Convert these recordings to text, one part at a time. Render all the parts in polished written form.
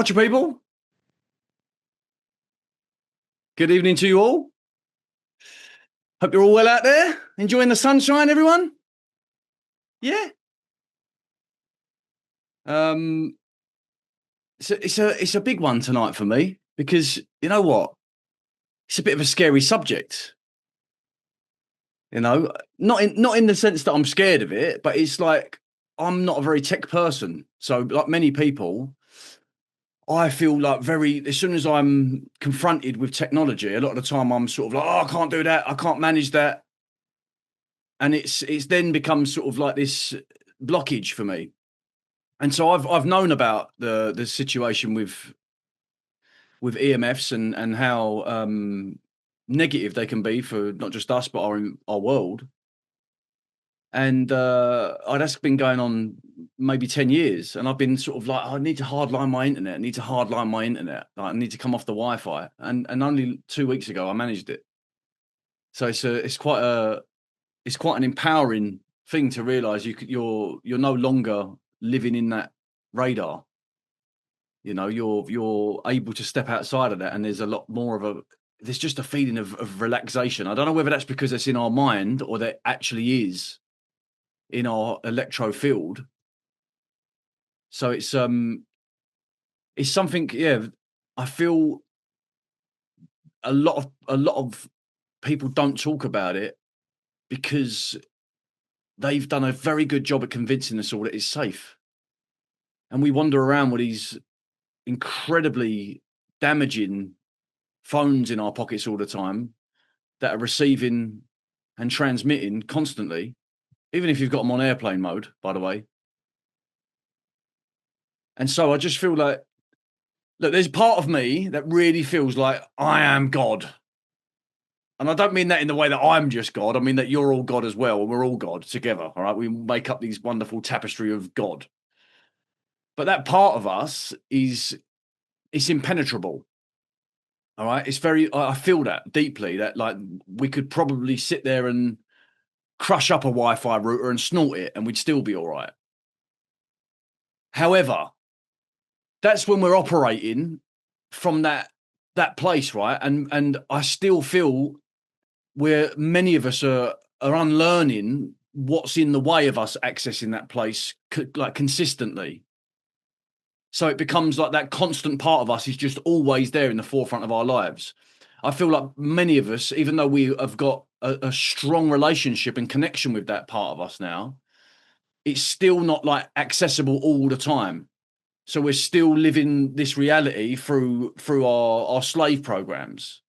Watch your people. Good evening to you all. Hope you're all well out there. Enjoying the sunshine, everyone? Yeah. It's a big one tonight for me because you know what? It's a bit of a scary subject. You know, not in the sense that I'm scared of it, but it's like I'm not a very tech person. So, like many people, I feel like as soon as I'm confronted with technology, a lot of the time I'm sort of like, oh, I can't do that. I can't manage that. And it's then becomes sort of like this blockage for me. And so I've known about the situation with EMFs and how negative they can be for not just us but our world. And that's been going on maybe 10 years. And I've been sort of like, I need to hardline my internet. I need to hardline my internet. Like, I need to come off the Wi-Fi. And only 2 weeks ago I managed it. So it's quite an empowering thing to realize you're no longer living in that radar. You know, you're able to step outside of that, and there's a lot more of there's just a feeling of relaxation. I don't know whether that's because it's in our mind or that actually is in our electro field. So it's something, yeah. I feel a lot of people don't talk about it because they've done a very good job at convincing us all that it's safe. And we wander around with these incredibly damaging phones in our pockets all the time that are receiving and transmitting constantly, even if you've got them on airplane mode, by the way. And so I just feel like, look, there's part of me that really feels like I am God. And I don't mean that in the way that I'm just God. I mean that you're all God as well, and we're all God together, all right? We make up these wonderful tapestry of God. But that part of us it's impenetrable. All right. I feel that deeply, that like we could probably sit there and crush up a Wi-Fi router and snort it and we'd still be all right. However, that's when we're operating from that place, right? And I still feel where many of us are unlearning what's in the way of us accessing that place like consistently. So it becomes like that constant part of us is just always there in the forefront of our lives. I feel like many of us, even though we have got a strong relationship and connection with that part of us now, it's still not like accessible all the time. So we're still living this reality through our slave programs,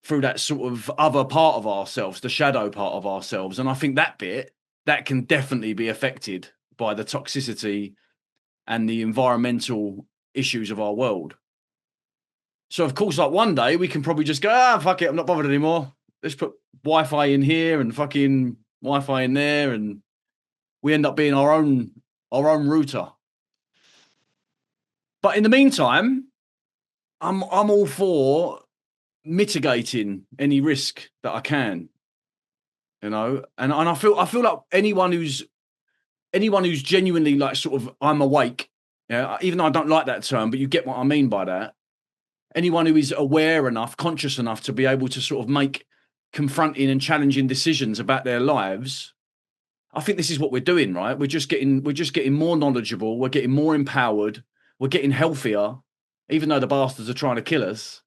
through that sort of other part of ourselves, the shadow part of ourselves. And I think that can definitely be affected by the toxicity and the environmental issues of our world. So, of course, like one day we can probably just go, fuck it, I'm not bothered anymore. Let's put Wi-Fi in here and fucking Wi-Fi in there, and we end up being our own router. But in the meantime, I'm all for mitigating any risk that I can, you know. And I feel like anyone who's genuinely like sort of I'm awake, yeah, even though I don't like that term, but you get what I mean by that. Anyone who is aware enough, conscious enough to be able to sort of make confronting and challenging decisions about their lives, I think this is what we're doing, right? We're just getting more knowledgeable, we're getting more empowered, we're getting healthier, even though the bastards are trying to kill us.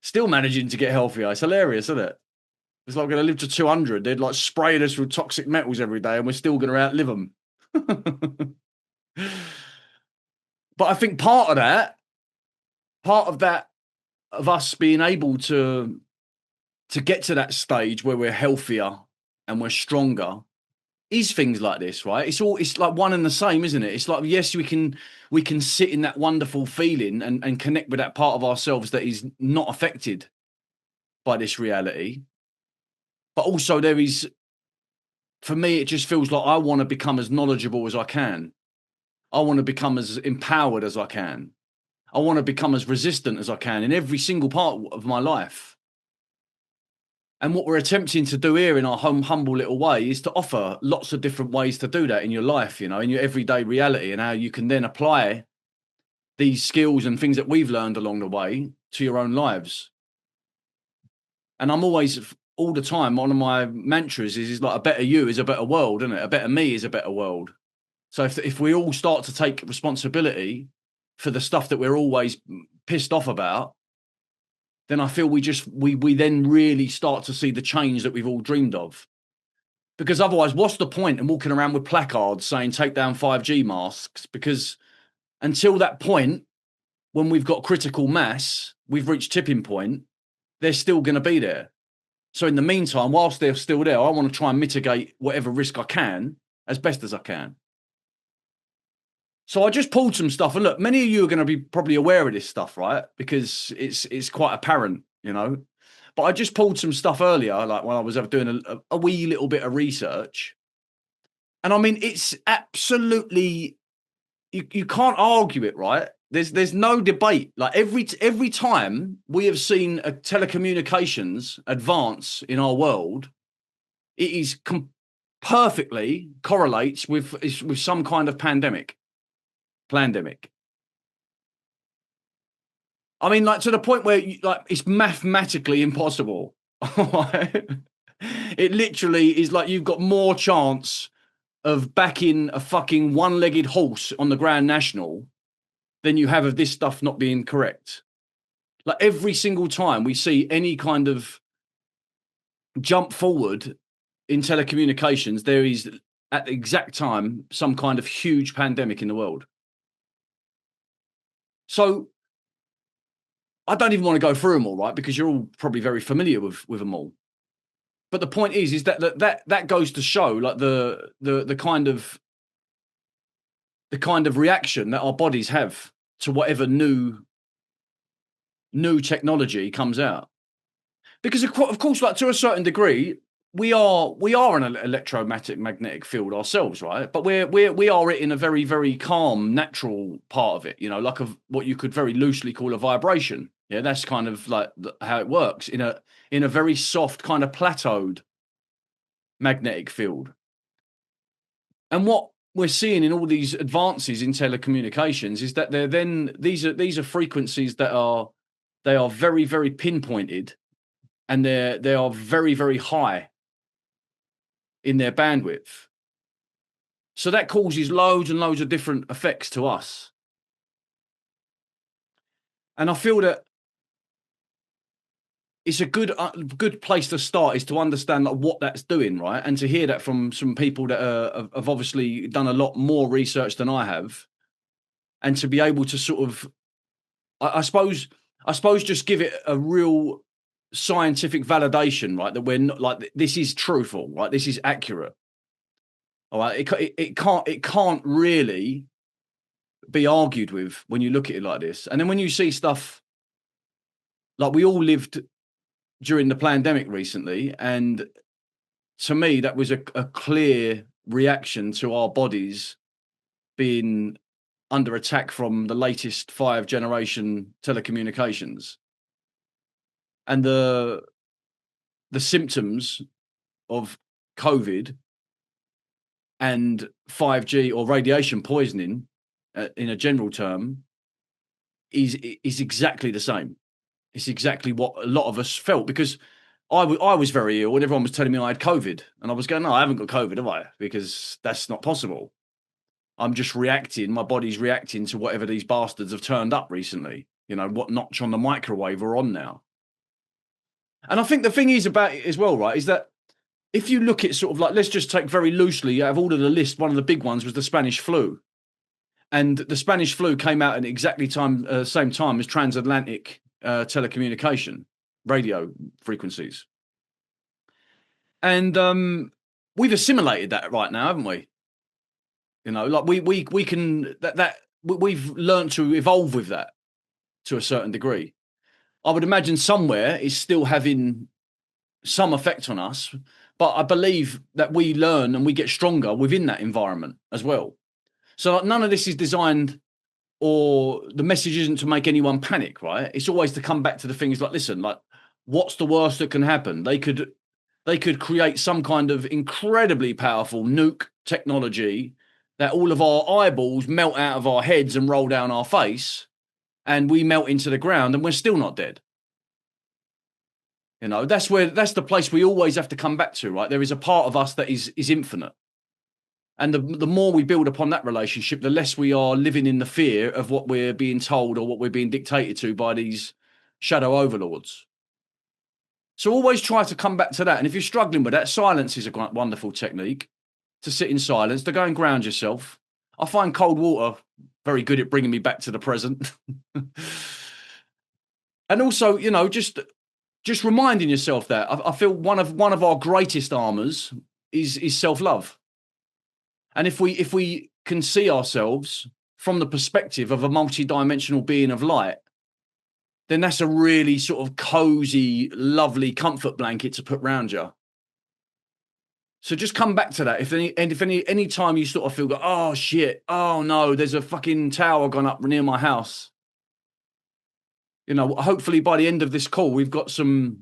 Still managing to get healthier. It's hilarious, isn't it? It's like we're going to live to 200. They'd like spraying us with toxic metals every day and we're still going to outlive them. But I think part of that, of us being able to get to that stage where we're healthier and we're stronger is things like this, right? It's like one and the same, isn't it? It's like, yes, we can sit in that wonderful feeling and connect with that part of ourselves that is not affected by this reality. But also there is, for me, it just feels like I want to become as knowledgeable as I can. I want to become as empowered as I can. I want to become as resistant as I can in every single part of my life. And what we're attempting to do here in our humble little way is to offer lots of different ways to do that in your life, you know, in your everyday reality, and how you can then apply these skills and things that we've learned along the way to your own lives. And I'm always, all the time, one of my mantras is like, a better you is a better world, isn't it? A better me is a better world. So if we all start to take responsibility for the stuff that we're always pissed off about, then I feel we then really start to see the change that we've all dreamed of. Because otherwise, what's the point in walking around with placards saying take down 5G masks? Because until that point, when we've got critical mass, we've reached tipping point, they're still going to be there. So in the meantime, whilst they're still there, I want to try and mitigate whatever risk I can as best as I can. So I just pulled some stuff, and look, many of you are going to be probably aware of this stuff, right? Because it's quite apparent, you know. But I just pulled some stuff earlier, like when I was doing a wee little bit of research. And I mean, it's absolutely, you can't argue it, right? There's no debate. Like every time we have seen a telecommunications advance in our world, it is perfectly correlates with some kind of pandemic. I mean, like to the point where it's mathematically impossible. It literally is like you've got more chance of backing a fucking one-legged horse on the Grand National than you have of this stuff not being correct. Like every single time we see any kind of jump forward in telecommunications, there is at the exact time some kind of huge pandemic in the world. So I don't even want to go through them all, right? Because you're all probably very familiar with them all. But the point is that goes to show like the kind of reaction that our bodies have to whatever new technology comes out. Because of course, like to a certain degree, we are an electromagnetic field ourselves, right? But we are in a very, very calm, natural part of it, you know, like what you could very loosely call a vibration. Yeah, that's kind of like how it works in a very soft kind of plateaued magnetic field. And what we're seeing in all these advances in telecommunications is that these are frequencies that are very, very pinpointed, and they are very, very high in their bandwidth. So that causes loads and loads of different effects to us. And I feel that it's a good place to start is to understand like what that's doing, right? And to hear that from some people that have obviously done a lot more research than I have, and to be able to sort of, I suppose, just give it a real scientific validation, right? That we're not like this is truthful, right? This is accurate. All right, it can't really be argued with when you look at it like this. And then when you see stuff like we all lived during the pandemic recently, and to me that was a clear reaction to our bodies being under attack from the latest 5th generation telecommunications, and the symptoms of COVID and 5G or radiation poisoning in a general term is exactly the same. It's exactly what a lot of us felt, because I was very ill and everyone was telling me I had COVID, and I was going, no, I haven't got COVID, have I? Because that's not possible. I'm just reacting. My body's reacting to whatever these bastards have turned up recently. You know, what notch on the microwave we're on now. And I think the thing is about it as well, right, is that if you look at sort of like, let's just take very loosely out of all of the list, one of the big ones was the Spanish flu. And the Spanish flu came out at exactly same time as transatlantic telecommunication, radio frequencies. And we've assimilated that right now, haven't we? You know, like we can we've learned to evolve with that to a certain degree. I would imagine somewhere it's still having some effect on us, but I believe that we learn and we get stronger within that environment as well. So like, none of this is designed, or the message isn't to make anyone panic, right? It's always to come back to the things like, listen, like, what's the worst that can happen? They could create some kind of incredibly powerful nuke technology that all of our eyeballs melt out of our heads and roll down our face, and we melt into the ground, and we're still not dead. You know, that's the place we always have to come back to, right? There is a part of us that is infinite. And the more we build upon that relationship, the less we are living in the fear of what we're being told or what we're being dictated to by these shadow overlords. So always try to come back to that. And if you're struggling with that, silence is a wonderful technique, to sit in silence, to go and ground yourself. I find cold water very good at bringing me back to the present. And also, you know, just reminding yourself that I feel one of our greatest armors is self-love. And if we can see ourselves from the perspective of a multi-dimensional being of light, then that's a really sort of cozy, lovely comfort blanket to put around you. So just come back to that. If any time you sort of feel, oh shit, oh no, there's a fucking tower gone up near my house. You know, hopefully by the end of this call, we've got some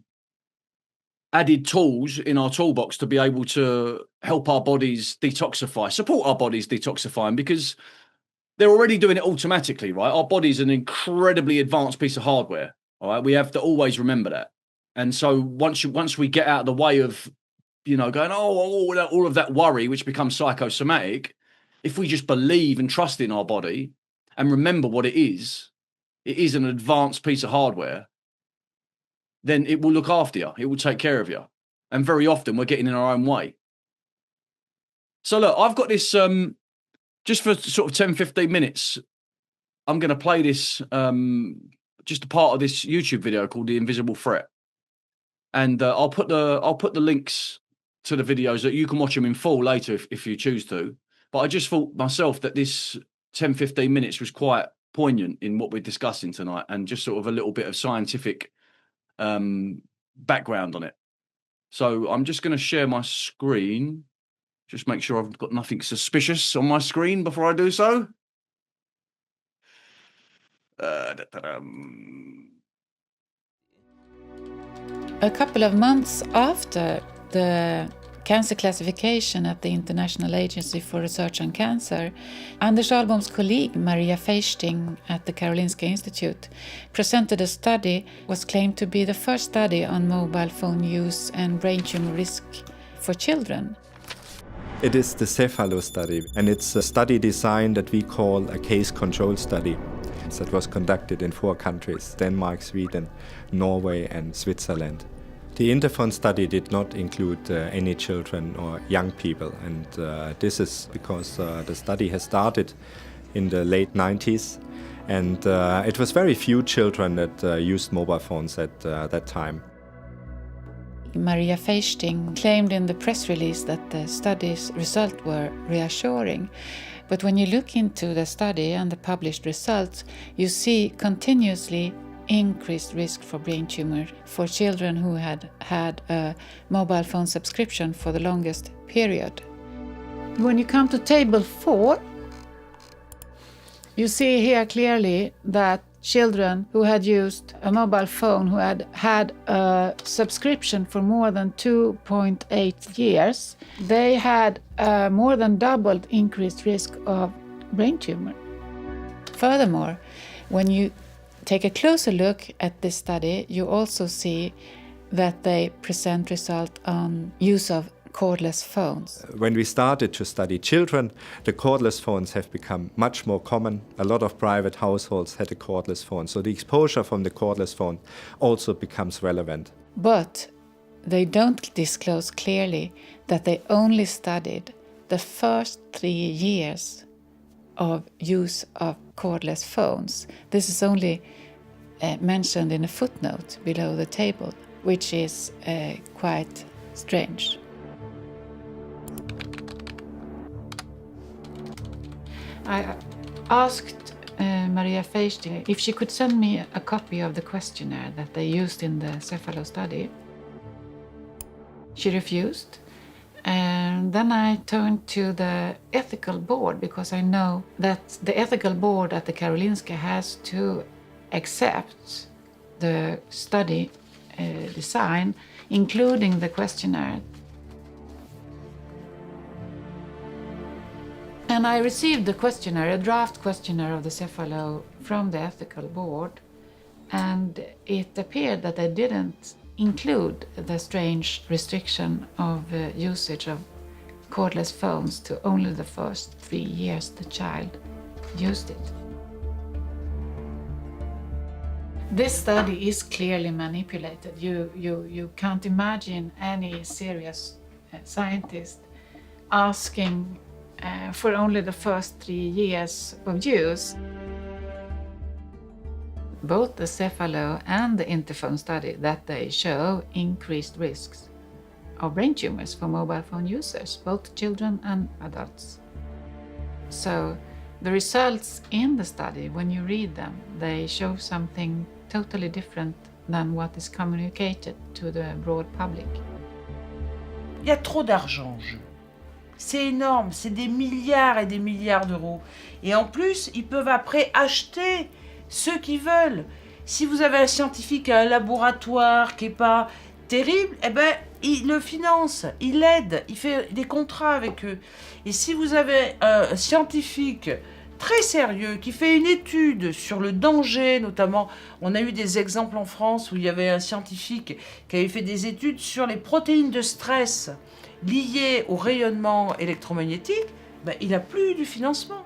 added tools in our toolbox to be able to help our bodies detoxify, support our bodies detoxifying, because they're already doing it automatically, right? Our body's an incredibly advanced piece of hardware, all right? We have to always remember that. And so once we get out of the way of, you know, going, all of that worry, which becomes psychosomatic, if we just believe and trust in our body and remember what it is an advanced piece of hardware, then it will look after you. It will take care of you. And very often we're getting in our own way. So look, I've got this, just for sort of 10, 15 minutes, I'm going to play this, just a part of this YouTube video called The Invisible Threat. And I'll put the links to the videos that you can watch them in full later if you choose to. But I just thought myself that this 10, 15 minutes was quite poignant in what we're discussing tonight, and just sort of a little bit of scientific background on it. So I'm just going to share my screen. Just make sure I've got nothing suspicious on my screen before I do so. A couple of months after the cancer classification at the International Agency for Research on Cancer, Anders Ahlbom's colleague Maria Feisting at the Karolinska Institute presented a study was claimed to be the first study on mobile phone use and brain tumor risk for children. It is the Cephalo study, and it's a study design that we call a case control study. That was conducted in 4 countries: Denmark, Sweden, Norway and Switzerland. The Interphone study did not include any children or young people, and this is because the study has started in the late 90s, and it was very few children that used mobile phones at that time. Maria Feisting claimed in the press release that the study's results were reassuring. But when you look into the study and the published results, you see continuously increased risk for brain tumor for children who had had a mobile phone subscription for the longest period. When you come to table 4, you see here clearly that children who had used a mobile phone, who had had a subscription for more than 2.8 years, they had a more than doubled increased risk of brain tumor. Furthermore, when you take a closer look at this study, you also see that they present results on use of cordless phones. When we started to study children, the cordless phones have become much more common. A lot of private households had a cordless phone, so the exposure from the cordless phone also becomes relevant. But they don't disclose clearly that they only studied the first 3 years of use of cordless phones. This is only mentioned in a footnote below the table, which is quite strange. I asked Maria Feisting if she could send me a copy of the questionnaire that they used in the Cephalo study. She refused. And then I turned to the ethical board, because I know that the ethical board at the Karolinska has to accept the study design, including the questionnaire. And I received the questionnaire, a draft questionnaire of the Cephalo from the ethical board, and it appeared that they didn't include the strange restriction of usage of cordless phones to only the first 3 years the child used it. This study is clearly manipulated. You can't imagine any serious scientist asking for only the first 3 years of use. Both the Cephalo and the Interphone study that they show increased risks of brain tumors for mobile phone users, both children and adults. So the results in the study, when you read them, they show something totally different than what is communicated to the broad public. Il y a trop d'argent en jeu. C'est énorme, c'est des milliards et des milliards d'euros. Et en plus, ils peuvent après acheter ceux qui veulent. Si vous avez un scientifique à un laboratoire qui n'est pas terrible, eh ben, il le finance, il l'aide, il fait des contrats avec eux. Et si vous avez un scientifique très sérieux qui fait une étude sur le danger, notamment, on a eu des exemples en France où il y avait un scientifique qui avait fait des études sur les protéines de stress liées au rayonnement électromagnétique, ben, il n'a plus du financement.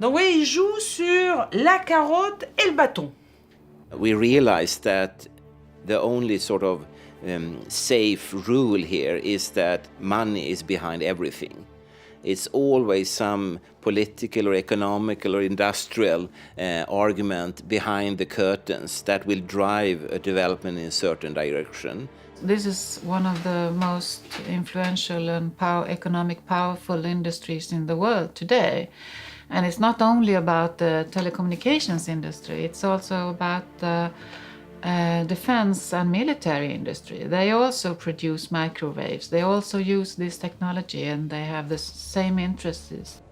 Donc oui, il joue sur la carotte et le bâton. We realized that the only sort of safe rule here is that money is behind everything. It's always some political or economical or industrial argument behind the curtains that will drive a development in a certain direction. This is one of the most influential and economic powerful industries in the world today. And it's not only about the telecommunications industry, it's also about the defense and military industry. They also produce microwaves. They also use this technology and they have the same interests.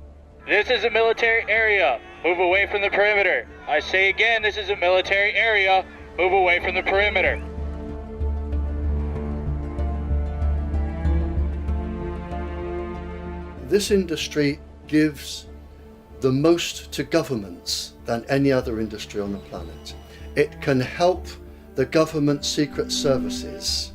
This is a military area. Move away from the perimeter. I say again, this is a military area. Move away from the perimeter. This industry gives the most to governments than any other industry on the planet. It can help the government secret services.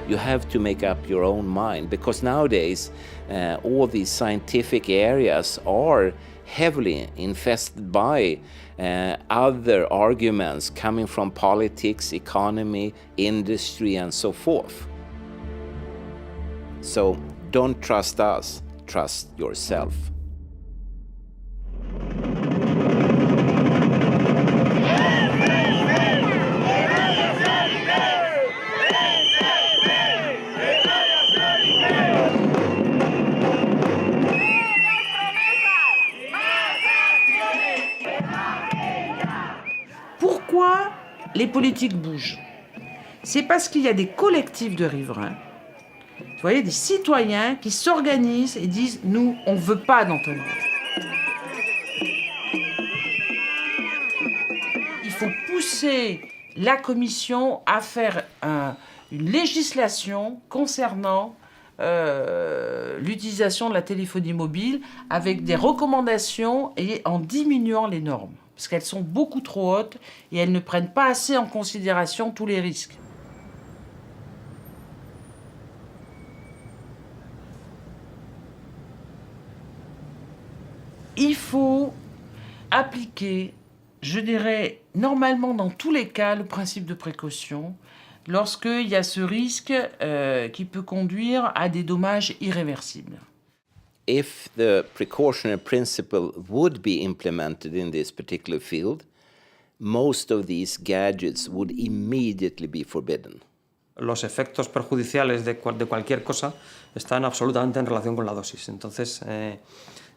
You have to make up your own mind, because nowadays all these scientific areas are heavily infested by other arguments coming from politics, economy, industry, and so forth. So don't trust us, trust yourself. Pourquoi les politiques bougent? C'est parce qu'il y a des collectifs de riverains, vous voyez, des citoyens qui s'organisent et disent « nous, on ne veut pas d'entonnoir ». Il faut pousser la Commission à faire une législation concernant l'utilisation de la téléphonie mobile avec des recommandations et en diminuant les normes. Parce qu'elles sont beaucoup trop hautes et elles ne prennent pas assez en considération tous les risques. Il faut appliquer, je dirais, normalement dans tous les cas, le principe de précaution lorsqu'il y a ce risque qui peut conduire à des dommages irréversibles. If the precautionary principle would be implemented in this particular field, most of these gadgets would immediately be forbidden. Los efectos perjudiciales de cualquier cosa están absolutamente en relación con la dosis. Entonces,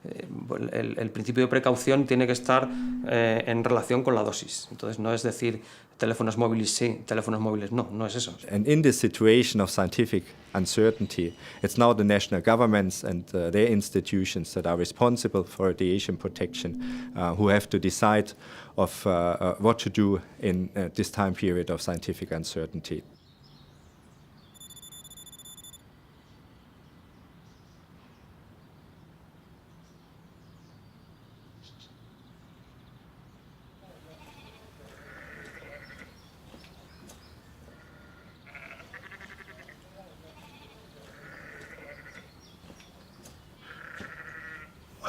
el principio de precaución tiene que estar en relación con la dosis. Entonces no es decir teléfonos móviles sí, teléfonos móviles no, no es eso. And in this situation of scientific uncertainty, it's now the national governments and their institutions that are responsible for radiation protection who have to decide of what to do in this time period of scientific uncertainty.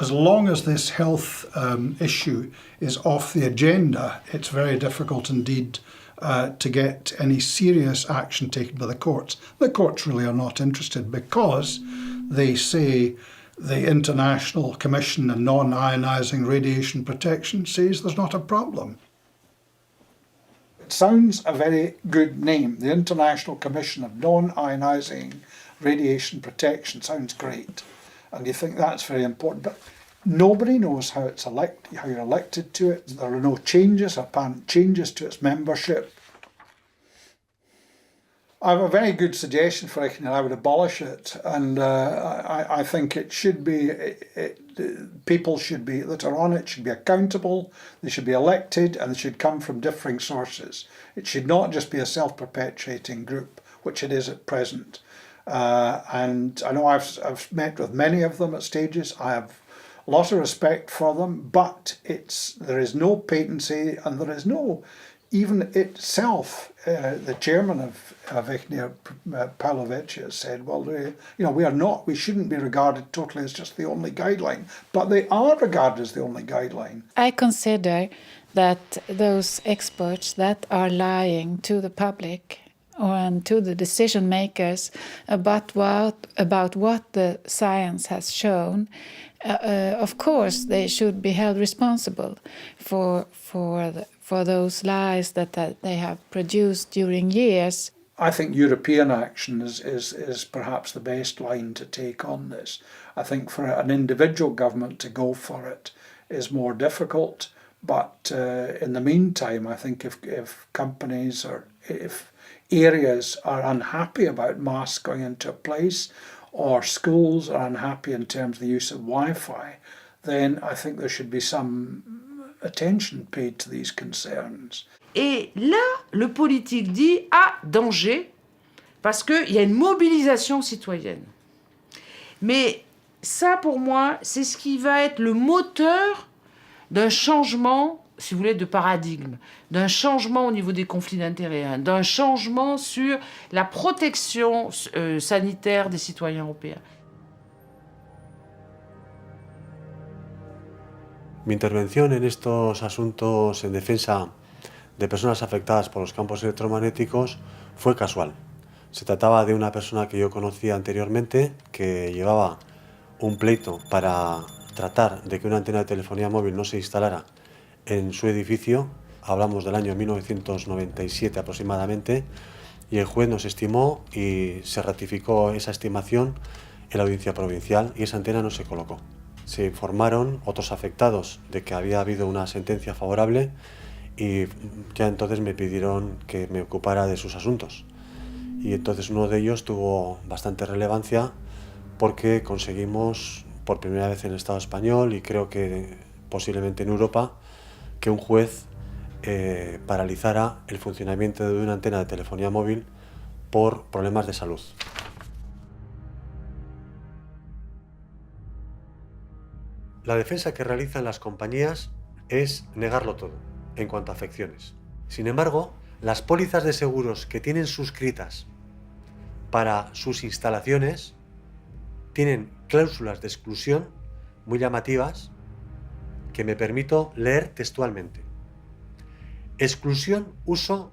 As long as this health issue is off the agenda, it's very difficult indeed to get any serious action taken by the courts. The courts really are not interested because they say the International Commission on Non-Ionising Radiation Protection says there's not a problem. It sounds a very good name. The International Commission of Non-Ionising Radiation Protection sounds great. And you think that's very important, but nobody knows how it's how you're elected to it. There are no changes, apparent changes to its membership. I have a very good suggestion for it, and I would abolish it. And I think it should be, people should be that are on it should be accountable. They should be elected, and they should come from differing sources. It should not just be a self-perpetuating group, which it is at present. And I know I've met with many of them at stages. I have a lot of respect for them, but there is no patency, and there is no, even itself, the chairman of ECNIR, Pavlovich, has said, well, we shouldn't be regarded totally as just the only guideline, but they are regarded as the only guideline. I consider that those experts that are lying to the public and to the decision makers about what the science has shown, of course they should be held responsible for those lies that they have produced during years. I think European action is perhaps the best line to take on this. I think for an individual government to go for it is more difficult, but in the meantime, I think if companies or if areas are unhappy about masks going into a place, or schools are unhappy in terms of the use of Wi-Fi, then I think there should be some attention paid to these concerns. Et là, le politique dit « Ah, danger !» parce qu'il y a une mobilisation citoyenne. Mais ça, pour moi, c'est ce qui va être le moteur d'un changement, si vous voulez, de paradigme, d'un changement au niveau des conflits d'intérêts, d'un changement sur la protection sanitaire des citoyens européens. Mi intervención en estos asuntos en defensa de personas afectadas por los campos electromagnéticos fue casual. Se trataba de una persona que yo conocía anteriormente, que llevaba un pleito para tratar de que una antena de telefonía móvil no se instalara en su edificio. Hablamos del año 1997 aproximadamente, y el juez nos estimó y se ratificó esa estimación en la audiencia provincial y esa antena no se colocó. Se informaron otros afectados de que había habido una sentencia favorable y ya entonces me pidieron que me ocupara de sus asuntos. Y entonces uno de ellos tuvo bastante relevancia porque conseguimos por primera vez en el Estado español y creo que posiblemente en Europa que un juez paralizara el funcionamiento de una antena de telefonía móvil por problemas de salud. La defensa que realizan las compañías es negarlo todo en cuanto a afecciones. Sin embargo, las pólizas de seguros que tienen suscritas para sus instalaciones tienen cláusulas de exclusión muy llamativas que me permito leer textualmente. Exclusión uso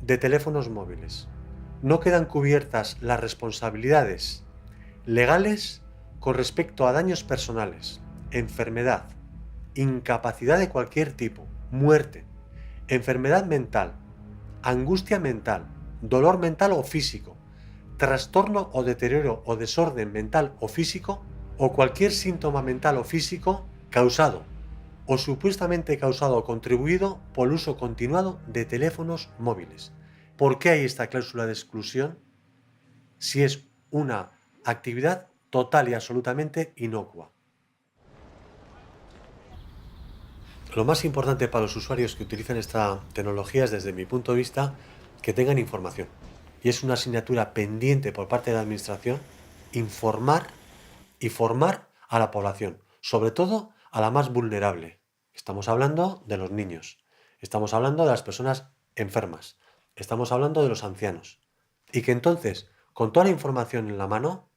de teléfonos móviles. No quedan cubiertas las responsabilidades legales con respecto a daños personales, enfermedad, incapacidad de cualquier tipo, muerte, enfermedad mental, angustia mental, dolor mental o físico, trastorno o deterioro o desorden mental o físico o cualquier síntoma mental o físico causado o supuestamente causado o contribuido por el uso continuado de teléfonos móviles. ¿Por qué hay esta cláusula de exclusión? Si es una actividad total y absolutamente inocua. Lo más importante para los usuarios que utilizan esta tecnología es, desde mi punto de vista, que tengan información. Y es una asignatura pendiente por parte de la Administración informar y formar a la población, sobre todo a la más vulnerable. Estamos hablando de los niños, estamos hablando de las personas enfermas, estamos hablando de los ancianos. Y que entonces, con toda la información en la mano,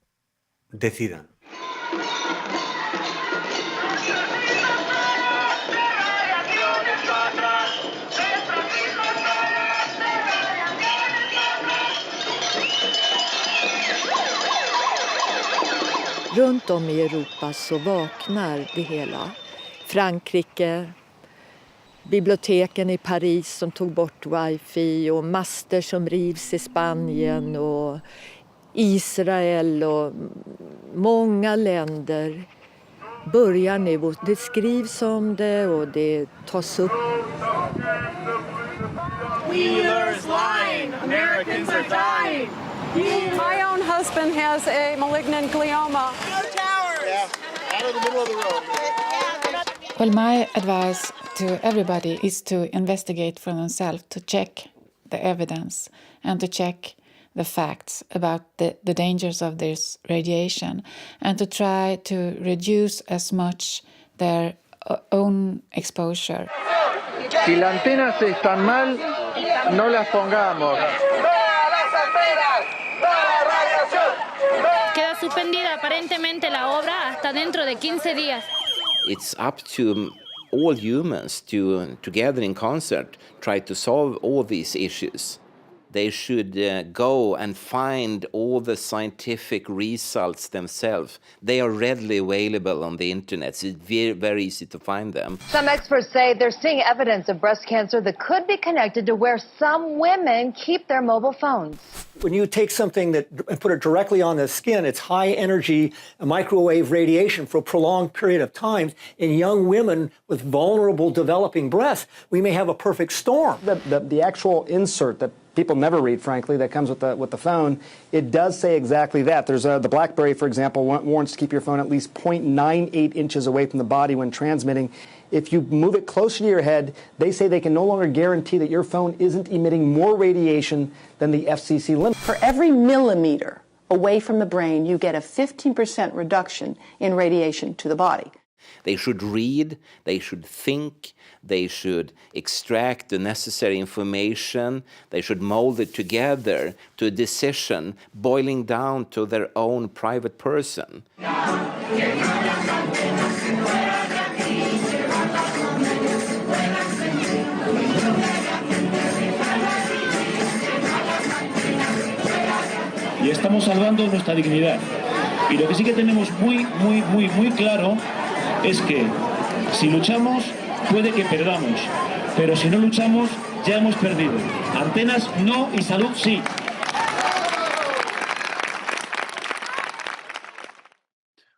decidan. Runt om i Europa så vaknar det hela. Frankrike, biblioteken i Paris som tog bort wifi och master som rivs i Spanien och Israel och många länder börjar nu, och det skrivs om det och det tas upp. Wheeler's line! Americans are dying! My own husband has a malignant glioma. No towers! Yeah, out of the middle of the road. Well, my advice to everybody is to investigate for themselves, to check the evidence and to check the facts about the dangers of this radiation, and to try to reduce as much their own exposure. Si las antenas están mal, no las pongamos. Queda suspendida aparentemente la obra hasta dentro de 15 días. It's up to all humans to, together in concert, try to solve all these issues. They should go and find all the scientific results themselves. They are readily available on the internet. So it's very, very easy to find them. Some experts say they're seeing evidence of breast cancer that could be connected to where some women keep their mobile phones. When you take something and put it directly on the skin, it's high energy microwave radiation for a prolonged period of time. In young women with vulnerable developing breasts, we may have a perfect storm. The actual insert that people never read, frankly, that comes with the phone, it does say exactly that. There's the BlackBerry, for example, warns to keep your phone at least 0.98 inches away from the body when transmitting. If you move it closer to your head, they say they can no longer guarantee that your phone isn't emitting more radiation than the FCC limit. For every millimeter away from the brain, you get a 15% reduction in radiation to the body. They should read, they should think, they should extract the necessary information, they should mold it together to a decision boiling down to their own private person. Y estamos salvando nuestra dignidad. Y lo que sí que tenemos muy claro es que si luchamos puede que perdamos, pero si no luchamos ya hemos perdido. Antenas no y salud sí.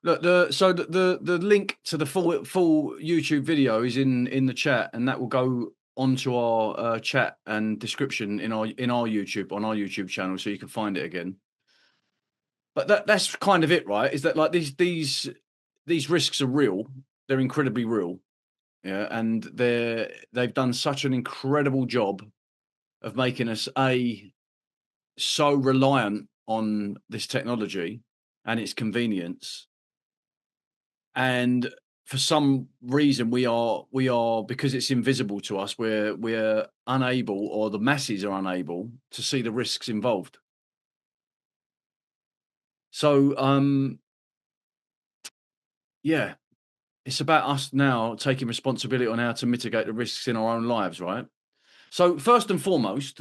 Look, the link to the full YouTube video is in the chat, and that will go onto our chat and description in our YouTube, on our YouTube channel, so you can find it again. But that's kind of it, right? Is that like these risks are real? They're incredibly real, yeah, and they've done such an incredible job of making us so reliant on this technology and its convenience. And for some reason, we are because it's invisible to us, we're unable, or the masses are unable, to see the risks involved. So, yeah, it's about us now taking responsibility on how to mitigate the risks in our own lives, right? So, first and foremost,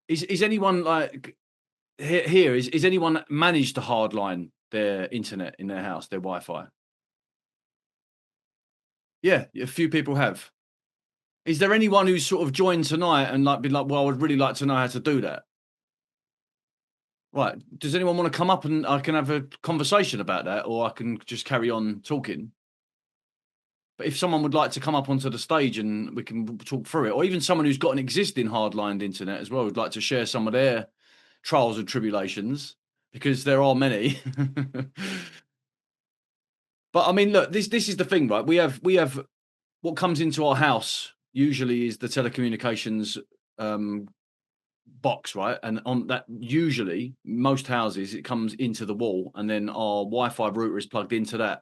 is anyone like here? Is anyone managed to hardline their internet in their house, their Wi-Fi? Yeah, a few people have. Is there anyone who's sort of joined tonight and been like, well, I would really like to know how to do that? Right. Does anyone want to come up and I can have a conversation about that, or I can just carry on talking? But if someone would like to come up onto the stage and we can talk through it, or even someone who's got an existing hardlined internet as well, would like to share some of their trials and tribulations, because there are many. But I mean, look, this is the thing, right? We have what comes into our house usually is the telecommunications box, right? And on that, usually most houses, it comes into the wall, and then our Wi-Fi router is plugged into that,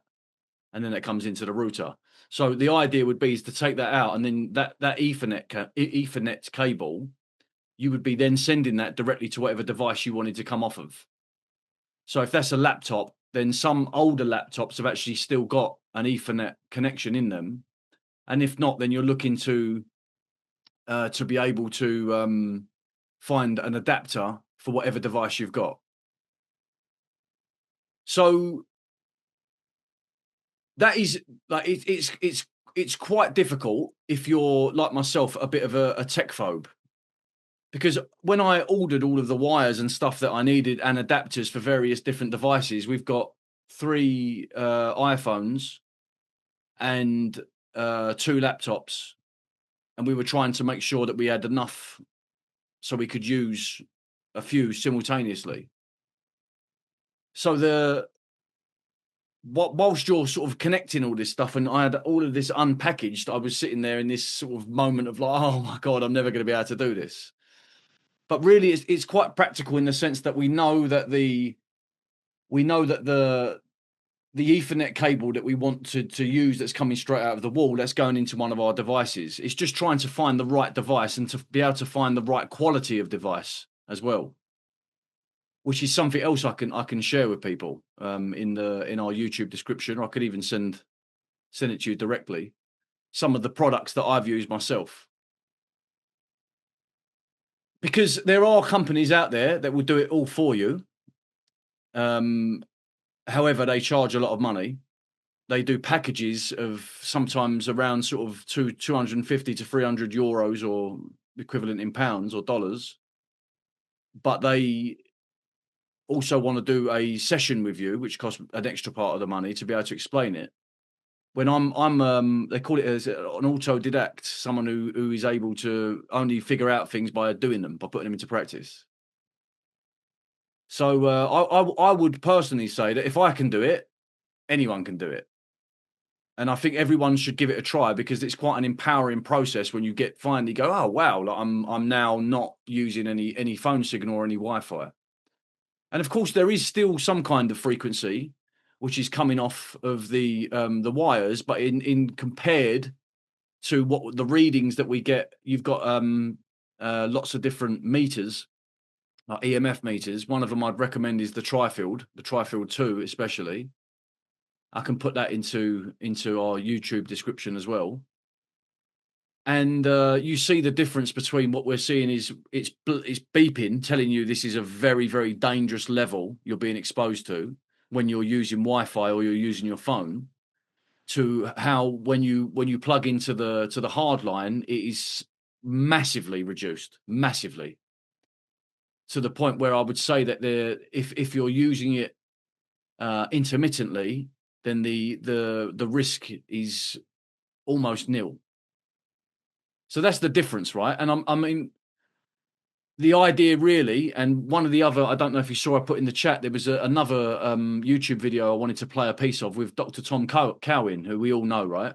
and then it comes into the router. So the idea would be is to take that out, and then that Ethernet cable, you would be then sending that directly to whatever device you wanted to come off of. So if that's a laptop, then some older laptops have actually still got an Ethernet connection in them, and if not, then you're looking to be able to find an adapter for whatever device you've got. So that is like it's quite difficult if you're like myself, a bit of a tech phobe, because when I ordered all of the wires and stuff that I needed and adapters for various different devices, we've got 3 iPhones and 2 laptops, and we were trying to make sure that we had enough so we could use a few simultaneously. So whilst you're sort of connecting all this stuff, and I had all of this unpackaged, I was sitting there in this sort of moment of like, oh my God, I'm never going to be able to do this. But really, it's quite practical in the sense that we know that the Ethernet cable that we want to use that's coming straight out of the wall, that's going into one of our devices. It's just trying to find the right device and to be able to find the right quality of device as well, which is something else I can share with people in our YouTube description, or I could even send it to you directly. Some of the products that I've used myself, because there are companies out there that will do it all for you. However, they charge a lot of money. They do packages of sometimes around sort of 250 to 300 euros, or equivalent in pounds or dollars. But they also want to do a session with you, which costs an extra part of the money to be able to explain it. When I'm they call it as an autodidact, someone who is able to only figure out things by doing them, by putting them into practice. So I would personally say that if I can do it, anyone can do it. And I think everyone should give it a try, because it's quite an empowering process when you finally go, oh wow, like I'm now not using any phone signal or any Wi-Fi. And of course, there is still some kind of frequency which is coming off of the wires, but in compared to what the readings that we get, you've got lots of different meters, like EMF meters. One of them I'd recommend is the TriField 2 especially. I can put that into our YouTube description as well. And you see the difference between what we're seeing is it's beeping, telling you this is a very, very dangerous level you're being exposed to when you're using Wi-Fi or you're using your phone, to how when you plug into the hard line, it is massively reduced, massively, to the point where I would say that if you're using it intermittently, then the risk is almost nil. So that's the difference, right? And I mean, the idea really, and one of the other, I don't know if you saw, I put in the chat, there was another YouTube video I wanted to play a piece of with Dr. Tom Cowan, who we all know, right?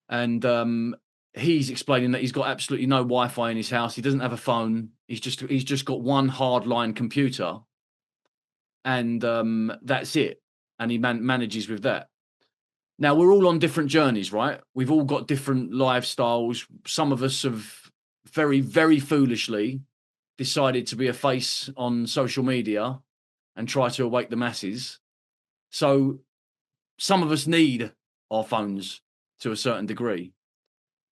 And he's explaining that he's got absolutely no Wi-Fi in his house. He doesn't have a phone. He's just got one hardline computer, and that's it. And he manages with that. Now, we're all on different journeys, right? We've all got different lifestyles. Some of us have very, very foolishly decided to be a face on social media and try to awake the masses. So some of us need our phones to a certain degree.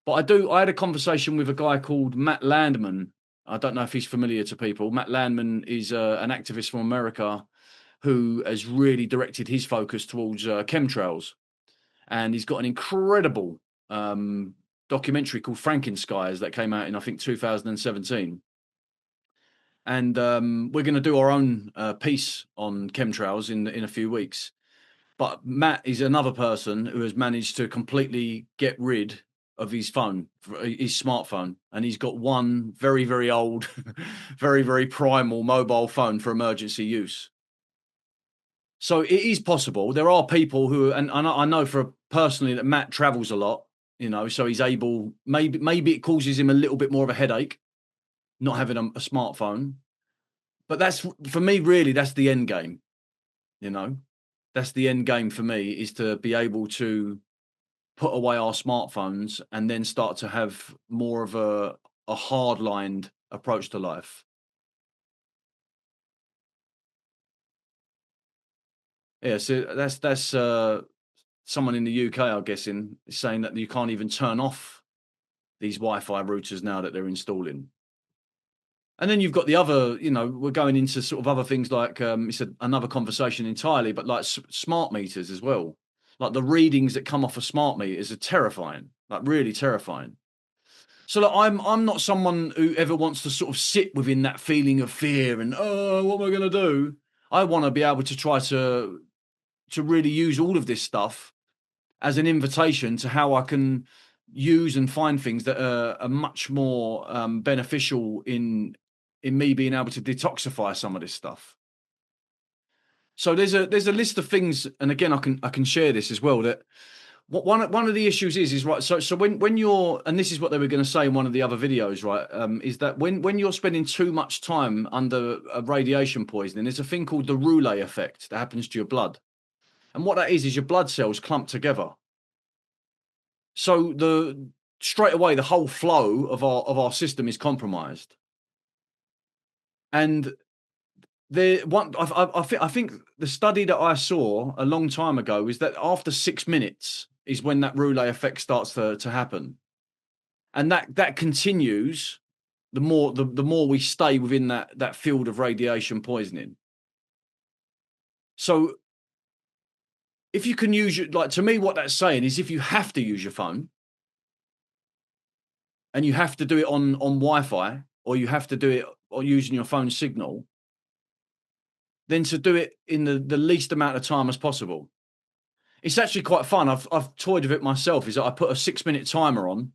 But I had a conversation with a guy called Matt Landman. I don't know if he's familiar to people. Matt Landman is an activist from America who has really directed his focus towards chemtrails. And he's got an incredible documentary called FrankenSkies that came out in, I think, 2017. And we're going to do our own piece on chemtrails in a few weeks. But Matt is another person who has managed to completely get rid of his phone, his smartphone, and he's got one very, very old, very, very primal mobile phone for emergency use. So it is possible. There are people who, and I know for personally that Matt travels a lot, you know, so he's able, maybe it causes him a little bit more of a headache, not having a smartphone. But that's, for me, really, that's the end game, you know. That's the end game for me, is to be able to put away our smartphones and then start to have more of a hard-lined approach to life. Yeah, so that's someone in the UK, I'm guessing, is saying that you can't even turn off these Wi-Fi routers now that they're installing. And then you've got the other, you know, we're going into sort of other things like, it's another conversation entirely, but like smart meters as well. Like the readings that come off of smart meters are terrifying, like really terrifying. So look, I'm not someone who ever wants to sort of sit within that feeling of fear and, oh, what am I going to do? I want to be able to try to really use all of this stuff as an invitation to how I can use and find things that are much more beneficial in me being able to detoxify some of this stuff. So there's a list of things, and again, I can share this as well, that one of the issues is right. So when you're, and this is what they were going to say in one of the other videos, right, is that when you're spending too much time under a radiation poisoning, there's a thing called the Roulet effect that happens to your blood, and what that is your blood cells clump together. So straight away the whole flow of our system is compromised. And I think the study that I saw a long time ago is that after 6 minutes is when that Roulet effect starts to happen, and that continues the more we stay within that field of radiation poisoning. So if you can use to me, what that's saying is if you have to use your phone and you have to do it on Wi-Fi, or you have to do it or using your phone signal, then to do it in the least amount of time as possible. It's actually quite fun. I've toyed with it myself. Is that I put a 6-minute timer on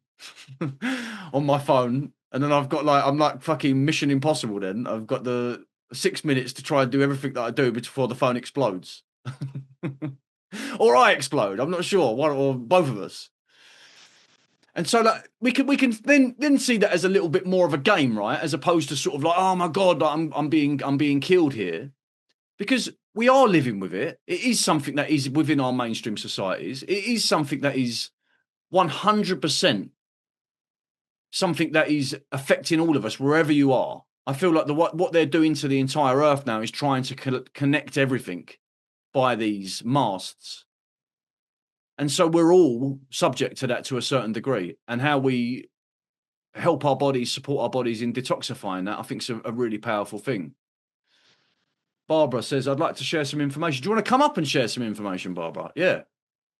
my phone, and then I've got I'm like fucking Mission Impossible. Then I've got the 6 minutes to try and do everything that I do before the phone explodes, or I explode. I'm not sure, one or both of us. And so we can then see that as a little bit more of a game, right? As opposed to sort of like, oh my God, I'm being killed here. Because we are living with it. It is something that is within our mainstream societies. It is something that is 100% something that is affecting all of us, wherever you are. I feel like what they're doing to the entire Earth now is trying to connect everything by these masts. And so we're all subject to that to a certain degree. And how we help our bodies, support our bodies in detoxifying that, I think is a really powerful thing. Barbara says, I'd like to share some information. Do you want to come up and share some information, Barbara? Yeah.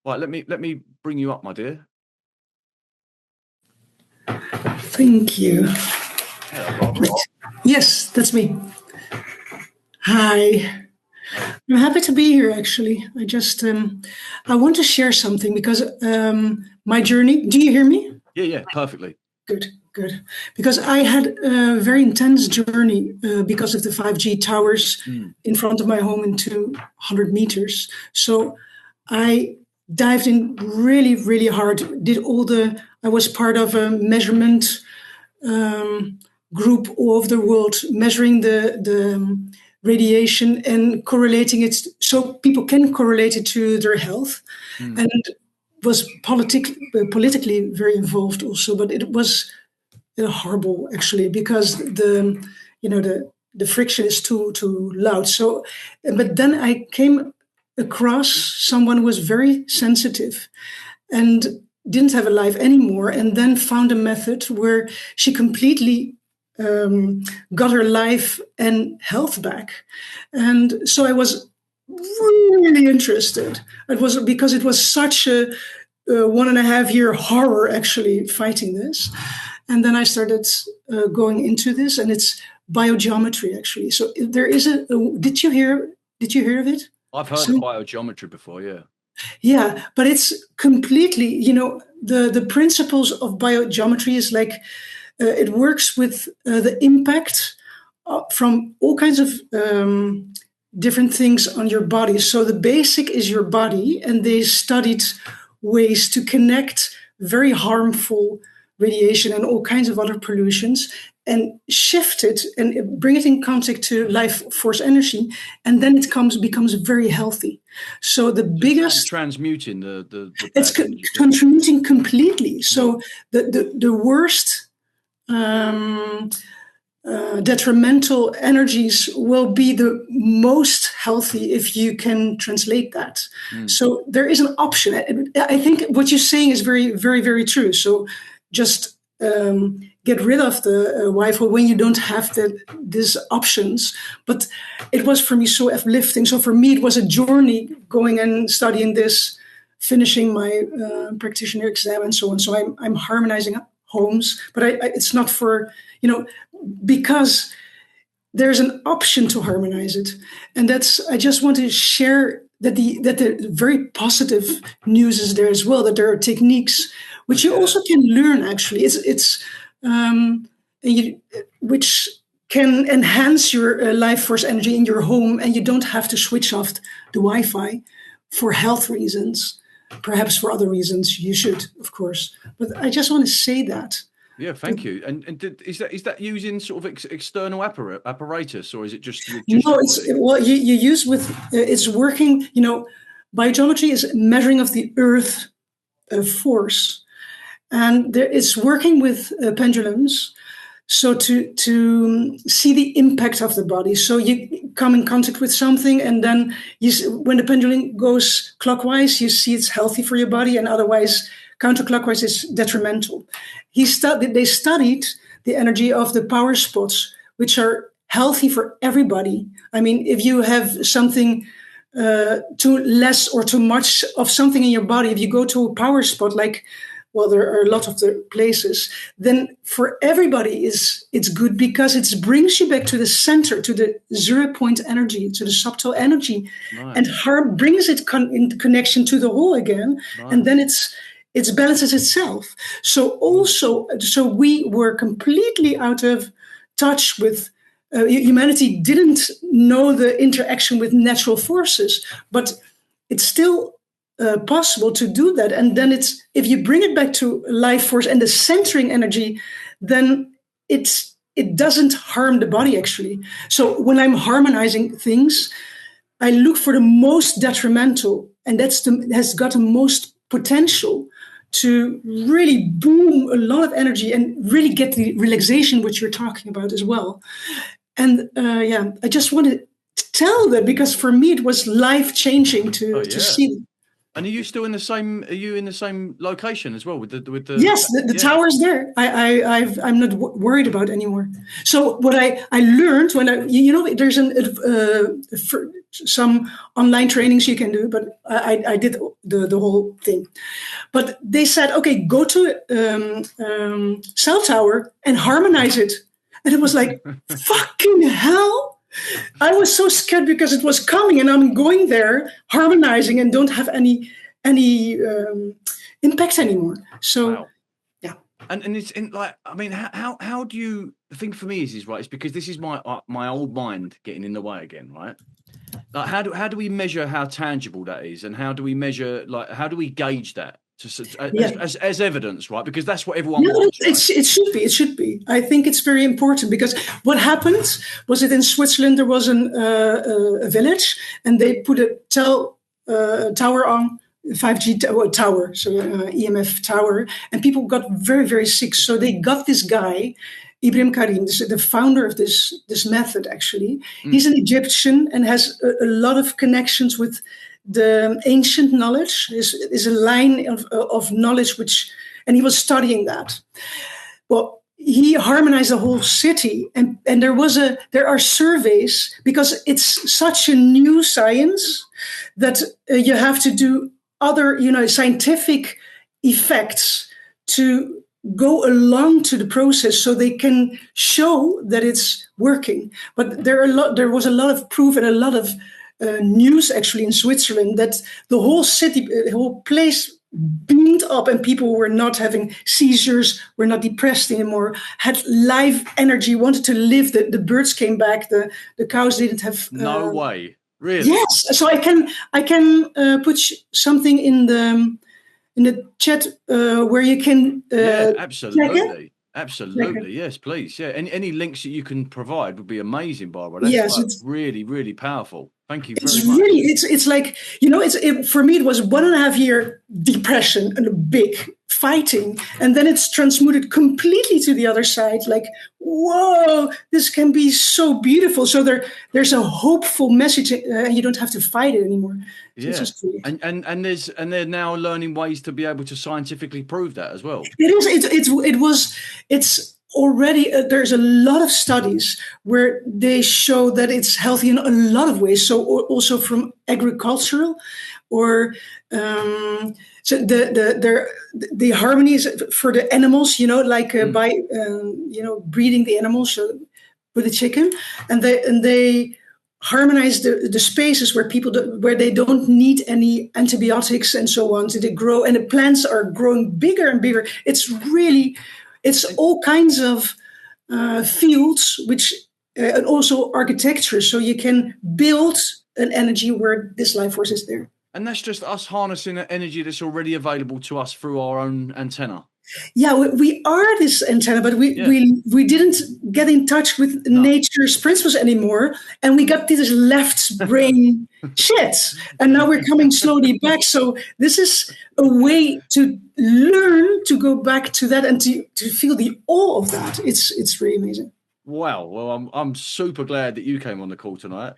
Right, let me bring you up, my dear. Thank you. Hello, Barbara. Yes, that's me. Hi. I'm happy to be here, actually. I just, I want to share something because my journey, do you hear me? Yeah, perfectly. Good. Because I had a very intense journey because of the 5G towers in front of my home in 200 meters. So I dived in really, really hard, I was part of a measurement group all over the world, measuring the radiation and correlating it so people can correlate it to their health. And was politically very involved also, but it was horrible actually, because the friction is too loud. So, but then I came across someone who was very sensitive and didn't have a life anymore, and then found a method where she completely got her life and health back. And so I was really interested. It was because it was such a 1.5 year horror actually fighting this. And then I started going into this, and it's biogeometry, actually. So there is did you hear of it? I've heard of biogeometry before, yeah. Yeah, but it's completely, the principles of biogeometry is like, it works with the impact from all kinds of different things on your body. So the basic is your body, and they studied ways to connect very harmful radiation and all kinds of other pollutions and shift it and bring it in contact to life force energy, and then it becomes very healthy. So the biggest transmuting the it's transmuting completely. So the worst detrimental energies will be the most healthy if you can translate that. So there is an option. I think what you're saying is very, very, very true. So just get rid of the Wi-Fi when you don't have these options. But it was for me so uplifting. So for me, it was a journey going and studying this, finishing my practitioner exam and so on. So I'm harmonizing homes, but it's not for, because there's an option to harmonize it. And I just want to share that the very positive news is there as well, that there are techniques which you also can learn, actually. Which can enhance your life force energy in your home, and you don't have to switch off the Wi-Fi for health reasons. Perhaps for other reasons you should, of course. But I just want to say that. Yeah, thank you. And is that using sort of external apparatus, or is it just no? You use with it's working. Biogeometry is measuring of the Earth force, and it's working with pendulums. So to see the impact of the body. So you come in contact with something, and then when the pendulum goes clockwise, you see it's healthy for your body, and otherwise counterclockwise is detrimental. They studied the energy of the power spots, which are healthy for everybody. I mean, if you have something too less or too much of something in your body, if you go to a power spot, there are a lot of the places, then for everybody it's good, because it brings you back to the center, to the 0 point energy, to the subtle energy, and brings it in connection to the whole again, and then it balances itself. So we were completely out of touch with humanity. Didn't know the interaction with natural forces, but it's still possible to do that. And then if you bring it back to life force and the centering energy, then it doesn't harm the body, actually. So when I'm harmonizing things, I look for the most detrimental, and has got the most potential to really boom a lot of energy and really get the relaxation which you're talking about as well. And I just wanted to tell that, because for me it was life-changing to see. And are you still in the same? Are you in the same location as well with the? Yes, the tower's there. I'm not worried about anymore. So what I learned when there's some online trainings you can do, but I did the whole thing. But they said, okay, go to cell tower and harmonize it, and it was like fucking hell. I was so scared because it was coming, and I'm going there harmonizing and don't have any impact anymore. So, wow. Yeah. And it's how do you? The thing for me is right. It's because this is my old mind getting in the way again, right? Like how do we measure how tangible that is, and how do we measure how do we gauge that? As evidence, right? Because that's what everyone wants. Right? It should be. I think it's very important, because what happened was that in Switzerland there was a village, and they put a tower on 5G tower, so EMF tower, and people got very, very sick. So they got this guy, Ibrahim Karim, the founder of this method. Actually, he's an Egyptian and has a lot of connections with the ancient knowledge. Is a line of knowledge and he was studying that. Well, he harmonized the whole city, and there are surveys, because it's such a new science that you have to do other scientific effects to go along to the process so they can show that it's working. But there was a lot of proof and a lot of news actually in Switzerland that the whole city, the whole place beamed up, and people were not having seizures, were not depressed anymore, had live energy, wanted to live. The birds came back. The cows didn't have. No way, really? Yes. So I can put something in the chat where you can. Yeah, check it. absolutely. Absolutely, yes, please. Yeah, any links that you can provide would be amazing, Barbara. That's Yes, like it's really, really powerful. Thank you It's very much. really, it's like, for me, it was 1.5 year depression and a big fighting. And then it's transmuted completely to the other side. Like, whoa, this can be so beautiful. So there's a hopeful message, and you don't have to fight it anymore. So it's Yeah, just great. and they're now learning ways to be able to scientifically prove that as well. It's already there's a lot of studies where they show that it's healthy in a lot of ways. So also from agricultural, or so the harmony is for the animals, like by breeding the animals with the chicken, and they harmonize the spaces where they don't need any antibiotics and so on. So they grow, and the plants are growing bigger and bigger. It's all kinds of fields, and also architecture. So you can build an energy where this life force is there. And that's just us harnessing an energy that's already available to us through our own antenna. Yeah, we are this antenna, but we didn't get in touch with nature's principles anymore, and we got this left brain shit, and now we're coming slowly back. So this is a way to learn to go back to that and to feel the awe of that. It's really amazing. Wow. Well, I'm super glad that you came on the call tonight.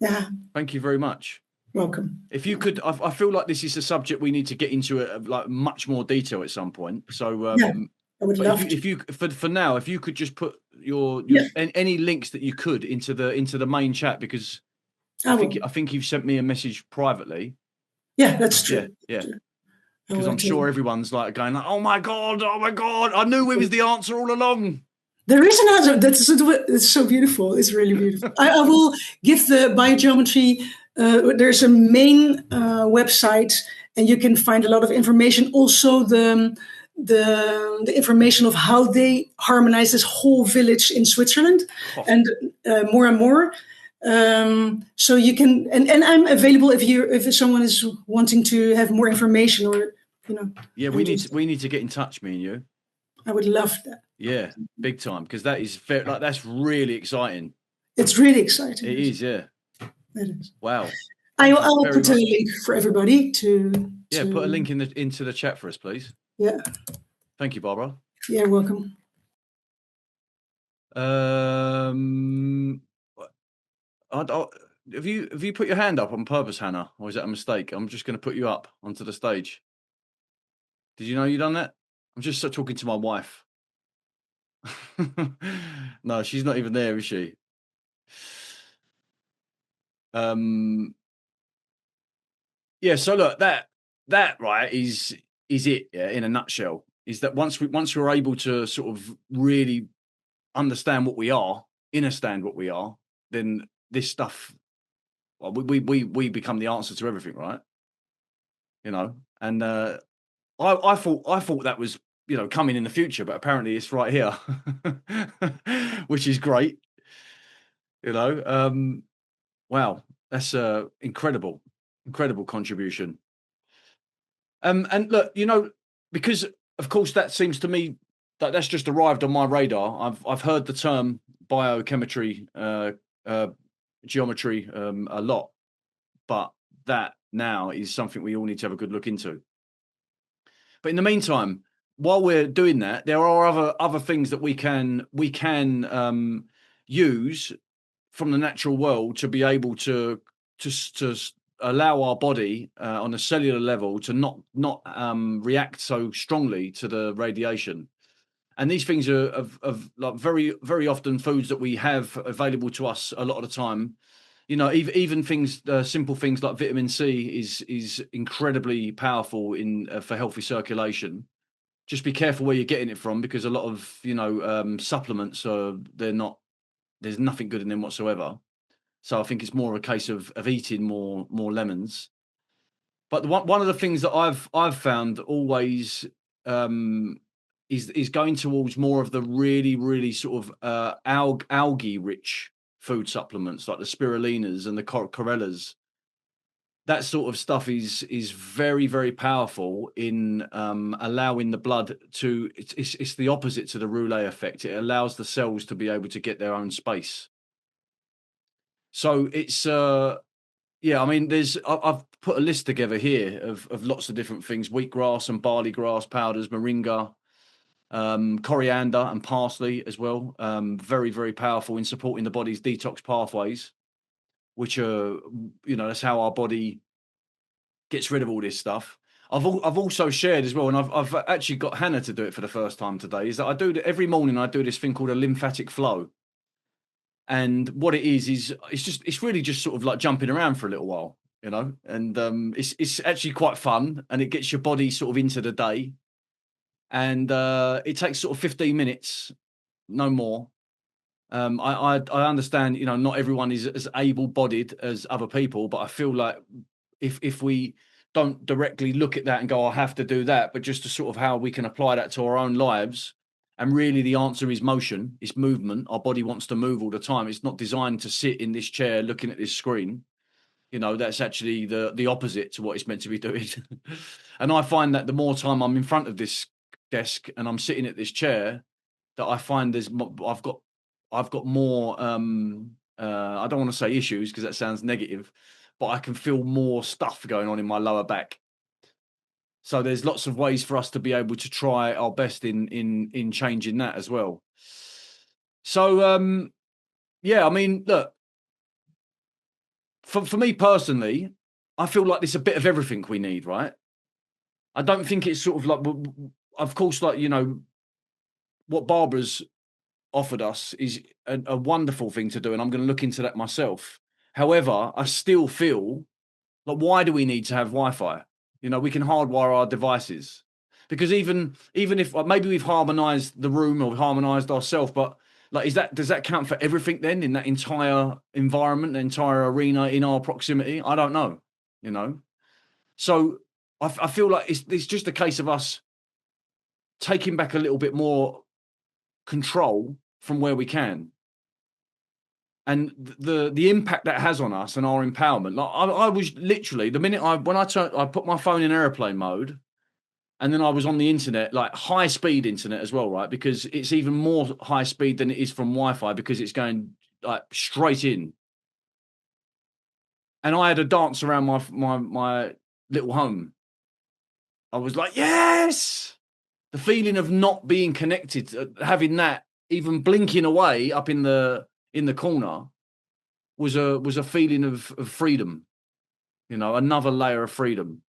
Yeah. Thank you very much. Welcome. If you could, I feel like this is a subject we need to get into like much more detail at some point. So I would love if you for now, if you could just put your any links that you could into the main chat, because I think you've sent me a message privately. Yeah, that's true. Yeah. Because I'm sure everyone's like going, oh my god, I knew it was the answer all along. There is an answer. It's so beautiful. It's really beautiful. I will give the Biogeometry. There's a main website, and you can find a lot of information. Also, the information of how they harmonize this whole village in Switzerland, and more and more. So you can, and I'm available if someone is wanting to have more information, or Yeah, we need to get in touch, me and you. I would love that. Yeah, big time, because that is that's really exciting. It's really exciting. It is, yeah. It is. Wow. I will put a link for everybody to. Yeah, put a link into the chat for us, please. Yeah. Thank you, Barbara. You're welcome. Have you put your hand up on purpose, Hannah, or is that a mistake? I'm just going to put you up onto the stage. Did you know you done that? I'm just talking to my wife. No, she's not even there, is she? Yeah. So look, that right is it. Yeah, in a nutshell, is that once we're able to sort of really understand what we are, understand what we are, then this stuff, well, we become the answer to everything, right? And I thought that was coming in the future, but apparently it's right here, which is great. Wow, that's a incredible contribution. And look, because of course that seems to me that's just arrived on my radar. I've heard the term biochemistry, geometry a lot, but that now is something we all need to have a good look into. But in the meantime, while we're doing that, there are other things that we can use from the natural world to be able to allow our body on a cellular level to not react so strongly to the radiation. And these things are of like very, very often foods that we have available to us a lot of the time. Even things, simple things like vitamin C is incredibly powerful for healthy circulation. just be careful where you're getting it from, because a lot of, you know, supplements there's nothing good in them whatsoever. So I think it's more a case of eating more lemons. But one of the things that I've found always is going towards more of the really sort of algae rich food supplements, like the spirulinas and the chlorellas. That sort of stuff is very powerful in allowing the blood to. It's the opposite to the roulet effect. It allows the cells to be able to get their own space. So it's yeah. I mean, I've put a list together here of lots of different things: wheatgrass and barley grass powders, moringa, coriander and parsley as well. Very powerful in supporting the body's detox pathways, which are, you know, that's how our body gets rid of all this stuff. I've also shared as well, and I've actually got Hannah to do it for the first time today, is that I do every morning. I do this thing called a lymphatic flow. And what it is it's really just sort of like jumping around for a little while, you know, and it's actually quite fun, and it gets your body sort of into the day. And it takes sort of 15 minutes, no more. I understand, you know, not everyone is as able-bodied as other people, but I feel like if we don't directly look at that and go, I have to do that, but just to sort of how we can apply that to our own lives. And really the answer is motion, it's movement. Our body wants to move all the time. It's not designed to sit in this chair looking at this screen. You know, that's actually the opposite to what it's meant to be doing. And I find that the more time I'm in front of this desk and I'm sitting at this chair, that I find I've got more I don't want to say issues because that sounds negative, but I can feel more stuff going on in my lower back. So there's lots of ways for us to be able to try our best in changing that as well. So yeah, I mean, look, for me personally, I feel like there's a bit of everything we need, right? I don't think it's sort of like, of course, like, you know, what Barbara's offered us is a wonderful thing to do, and I'm going to look into that myself. However, I still feel like, why do we need to have Wi-Fi? You know, we can hardwire our devices, because even if maybe we've harmonized the room or harmonized ourselves, but like, does that count for everything then in that entire environment, the entire arena in our proximity? I don't know, you know. So I feel like it's just a case of us taking back a little bit more control from where we can, and the impact that has on us and our empowerment. Like I was literally, the minute I put my phone in airplane mode, and then I was on the internet, like high speed internet as well, right? Because it's even more high speed than it is from Wi-Fi, because it's going like straight in. And I had a dance around my little home. I was like, yes! The feeling of not being connected, having that even blinking away up in the corner was a feeling of freedom, you know, another layer of freedom.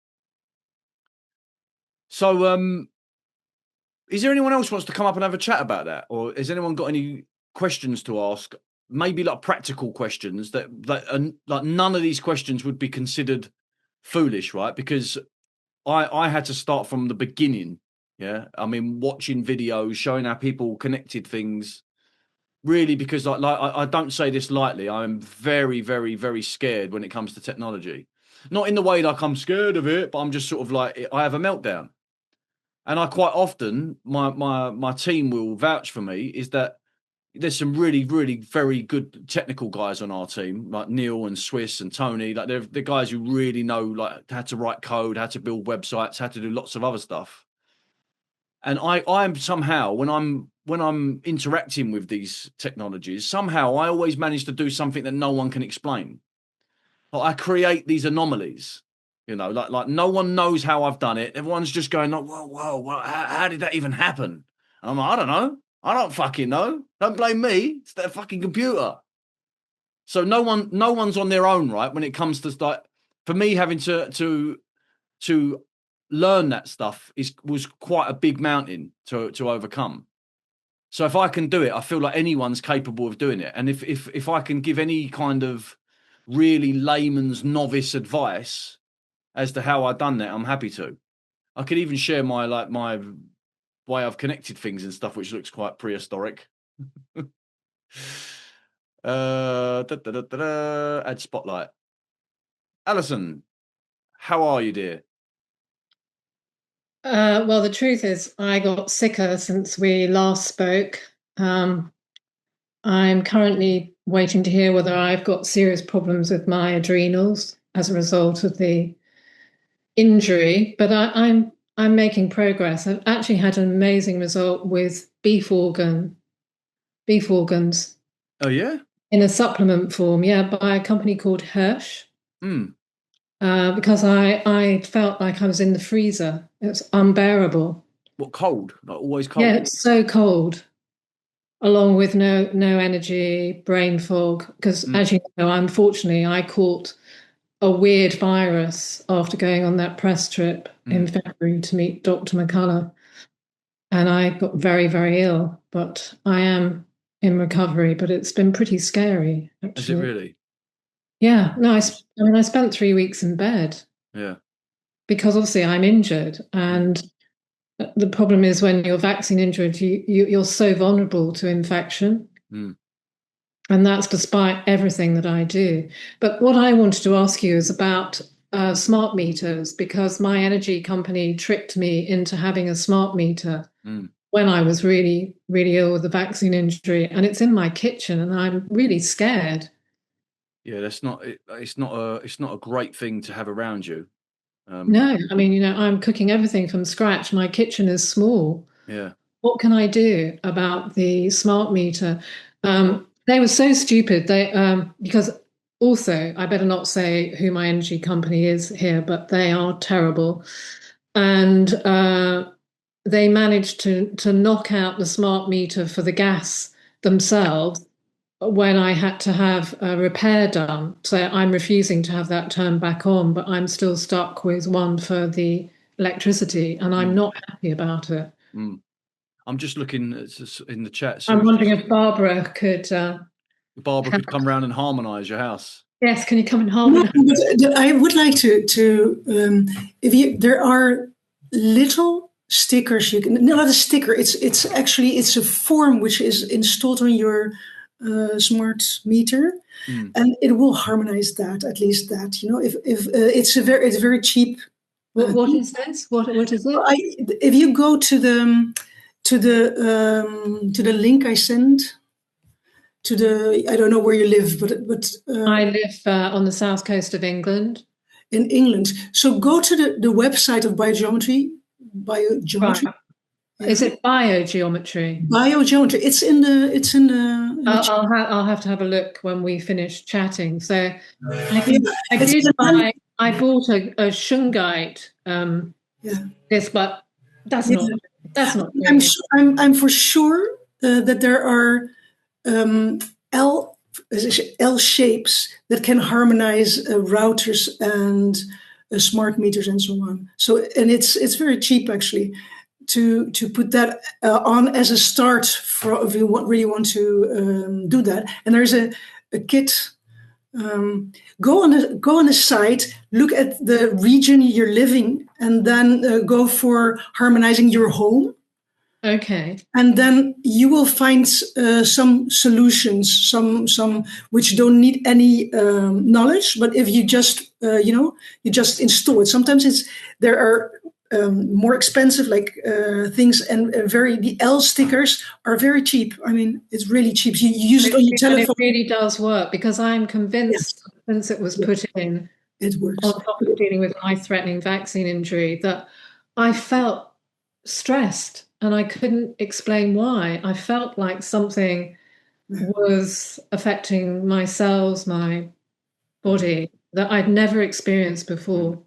So is there anyone else wants to come up and have a chat about that, or has anyone got any questions to ask? Maybe like practical questions that like none of these questions would be considered foolish, right? Because I had to start from the beginning. Yeah, I mean, watching videos showing how people connected things. Really, because like I don't say this lightly. I'm very scared when it comes to technology. Not in the way like I'm scared of it, but I'm just sort of like, I have a meltdown. And I quite often, my team will vouch for me, is that there's some really very good technical guys on our team, like Neil and Swiss and Tony. Like they're the guys who really know like how to write code, how to build websites, how to do lots of other stuff. And I'm somehow, when I'm interacting with these technologies, somehow I always manage to do something that no one can explain. Like I create these anomalies, you know, like no one knows how I've done it. Everyone's just going, oh, whoa, how did that even happen? And I'm like, I don't know. I don't fucking know. Don't blame me. It's their fucking computer. So no one's on their own, right? When it comes to like, for me having to learn that stuff was quite a big mountain to overcome. So if I can do it, I feel like anyone's capable of doing it. And if I can give any kind of really layman's novice advice as to how I've done that, I'm happy to. I could even share my way I've connected things and stuff, which looks quite prehistoric. Add spotlight. Alison, how are you, dear? Well, the truth is, I got sicker since we last spoke. I'm currently waiting to hear whether I've got serious problems with my adrenals as a result of the injury, but I'm making progress. I've actually had an amazing result with beef organs. Oh yeah, in a supplement form, by a company called Hirsch. Because I felt like I was in the freezer. It was unbearable. What, cold? Like always cold? Yeah, it's so cold. Along with no energy, brain fog. Because as you know, unfortunately, I caught a weird virus after going on that press trip in February to meet Dr. McCullough. And I got very, very ill. But I am in recovery. But it's been pretty scary, actually. Is it really? Yeah, no, I spent 3 weeks in bed. Yeah. Because obviously I'm injured, and the problem is when you're vaccine injured, you're so vulnerable to infection. And that's despite everything that I do. But what I wanted to ask you is about smart meters, because my energy company tricked me into having a smart meter when I was really, really ill with the vaccine injury, and it's in my kitchen, and I'm really scared. Yeah, that's not. It's not a great thing to have around you. No, I mean, I'm cooking everything from scratch. My kitchen is small. Yeah. What can I do about the smart meter? They were so stupid. Because also, I better not say who my energy company is here, but they are terrible. And they managed to knock out the smart meter for the gas themselves when I had to have a repair done. So I'm refusing to have that turned back on, but I'm still stuck with one for the electricity, and I'm not happy about it. I'm just looking in the chat. I'm wondering if Barbara could... Barbara could come round and harmonise your house. Yes, can you come and harmonise? No, I would like to there are little stickers. You can, not a sticker. It's actually a form which is installed on your smart meter, and it will harmonize that, at least that, if it's very cheap. What is this? What is it? If you go to the link I sent to I don't know where you live, but I live on the south coast of England. In England, so go to the website of Biogeometry. Right. Is it Biogeometry? Biogeometry. It's in the. I'll have to have a look when we finish chatting. So I bought a shungite. This, but that's not. I'm for sure that there are L shapes that can harmonize routers and smart meters and so on. So, and it's very cheap actually to put that on as a start for if you really want to do that. And there's a kit. Go on a site, look at the region you're living, and then go for harmonizing your home. Okay. And then you will find some solutions, some which don't need any knowledge. But if you just you just install it. Sometimes there are more expensive things, and the L stickers are very cheap. I mean, it's really cheap. You use it on your telephone. It really does work, because I'm convinced since it was put in, it works. On top of dealing with my threatening vaccine injury, that I felt stressed. And I couldn't explain why. I felt like something was affecting my cells, my body, that I'd never experienced before.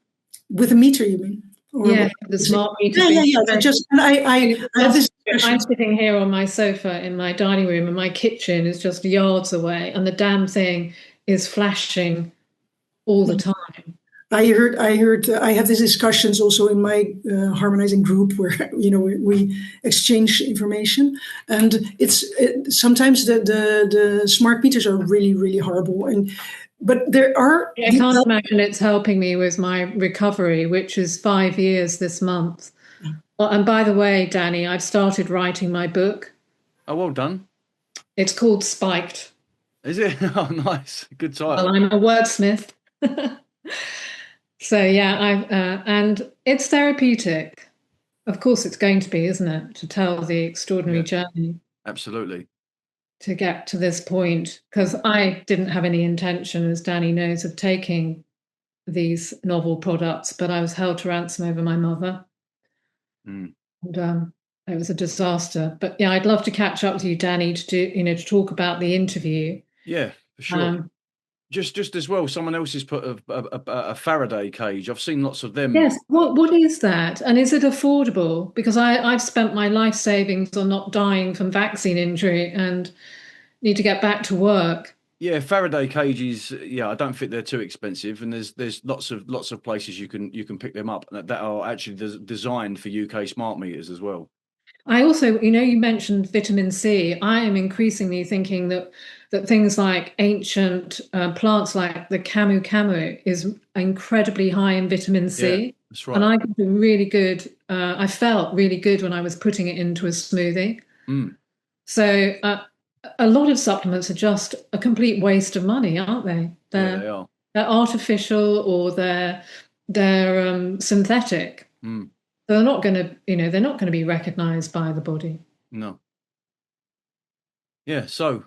With a meter, you mean? Yeah, the smart meter. Yeah. I'm sitting here on my sofa in my dining room, and my kitchen is just yards away, and the damn thing is flashing all the time. I heard. I have these discussions also in my harmonizing group where we exchange information, and sometimes the smart meters are really, really horrible. But there are. I can't imagine it's helping me with my recovery, which is 5 years this month Oh, and by the way, Danny, I've started writing my book. Oh, well done. It's called Spiked. Is it? Oh, nice. Good title. Well, I'm a wordsmith. So yeah, and it's therapeutic. Of course, it's going to be, isn't it, to tell the extraordinary journey. Absolutely. To get to this point, because I didn't have any intention, as Danny knows, of taking these novel products, but I was held to ransom over my mother. Mm. And it was a disaster. But yeah, I'd love to catch up with you, Danny, to talk about the interview. Yeah, for sure. Just as well, someone else has put a Faraday cage. I've seen lots of them. Yes. What is that? And is it affordable? Because I've spent my life savings on not dying from vaccine injury and need to get back to work. Yeah, Faraday cages. Yeah, I don't think they're too expensive, and there's lots of places you can pick them up that are actually designed for UK smart meters as well. I also, you mentioned vitamin C. I am increasingly thinking that things like ancient plants like the camu is incredibly high in vitamin C. Yeah, that's right. And I got really good. I felt really good when I was putting it into a smoothie. Mm. So a lot of supplements are just a complete waste of money, aren't they? Yeah, they are. They're artificial or they're synthetic. Mm. They're not going to be recognized by the body. No. Yeah. So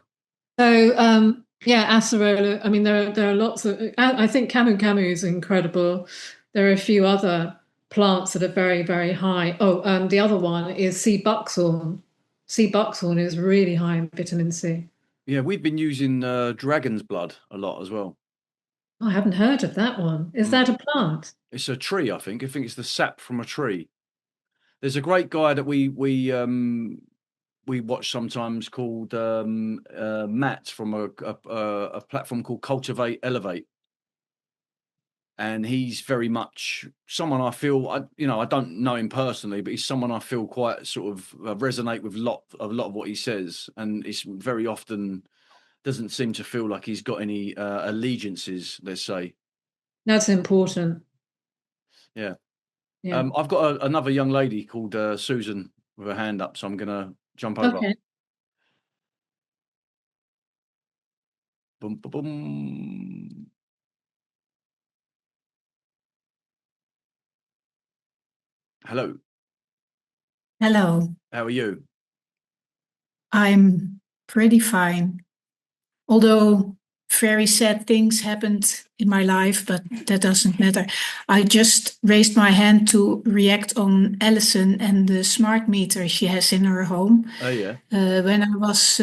acerola. I mean, there are lots of. I think camu is incredible. There are a few other plants that are very, very high. Oh, the other one is sea buckthorn. Sea buckthorn is really high in vitamin C. Yeah, we've been using dragon's blood a lot as well. I haven't heard of that one. Is that a plant? It's a tree, I think. I think it's the sap from a tree. There's a great guy that we watch sometimes called Matt from a platform called Cultivate Elevate, and he's very much someone I feel I don't know him personally, but he's someone I feel quite sort of resonate with a lot of what he says, and it's very often doesn't seem to feel like he's got any allegiances, let's say. That's important. Yeah. Yeah. I've got another young lady called Susan with her hand up, so I'm going to jump over. Okay. Boom, boom, boom. Hello. Hello. How are you? I'm pretty fine. Although very sad things happened in my life, but that doesn't matter. I just raised my hand to react on Alison and the smart meter she has in her home. Oh, yeah. When I was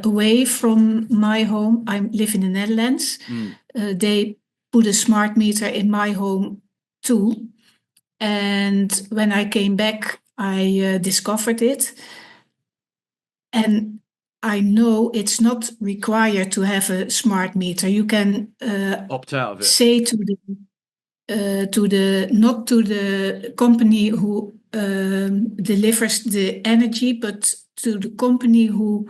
away from my home, I live in the Netherlands. They put a smart meter in my home too. And when I came back, I discovered it. And I know it's not required to have a smart meter. You can opt out of it. Say to the company who delivers the energy, but to the company who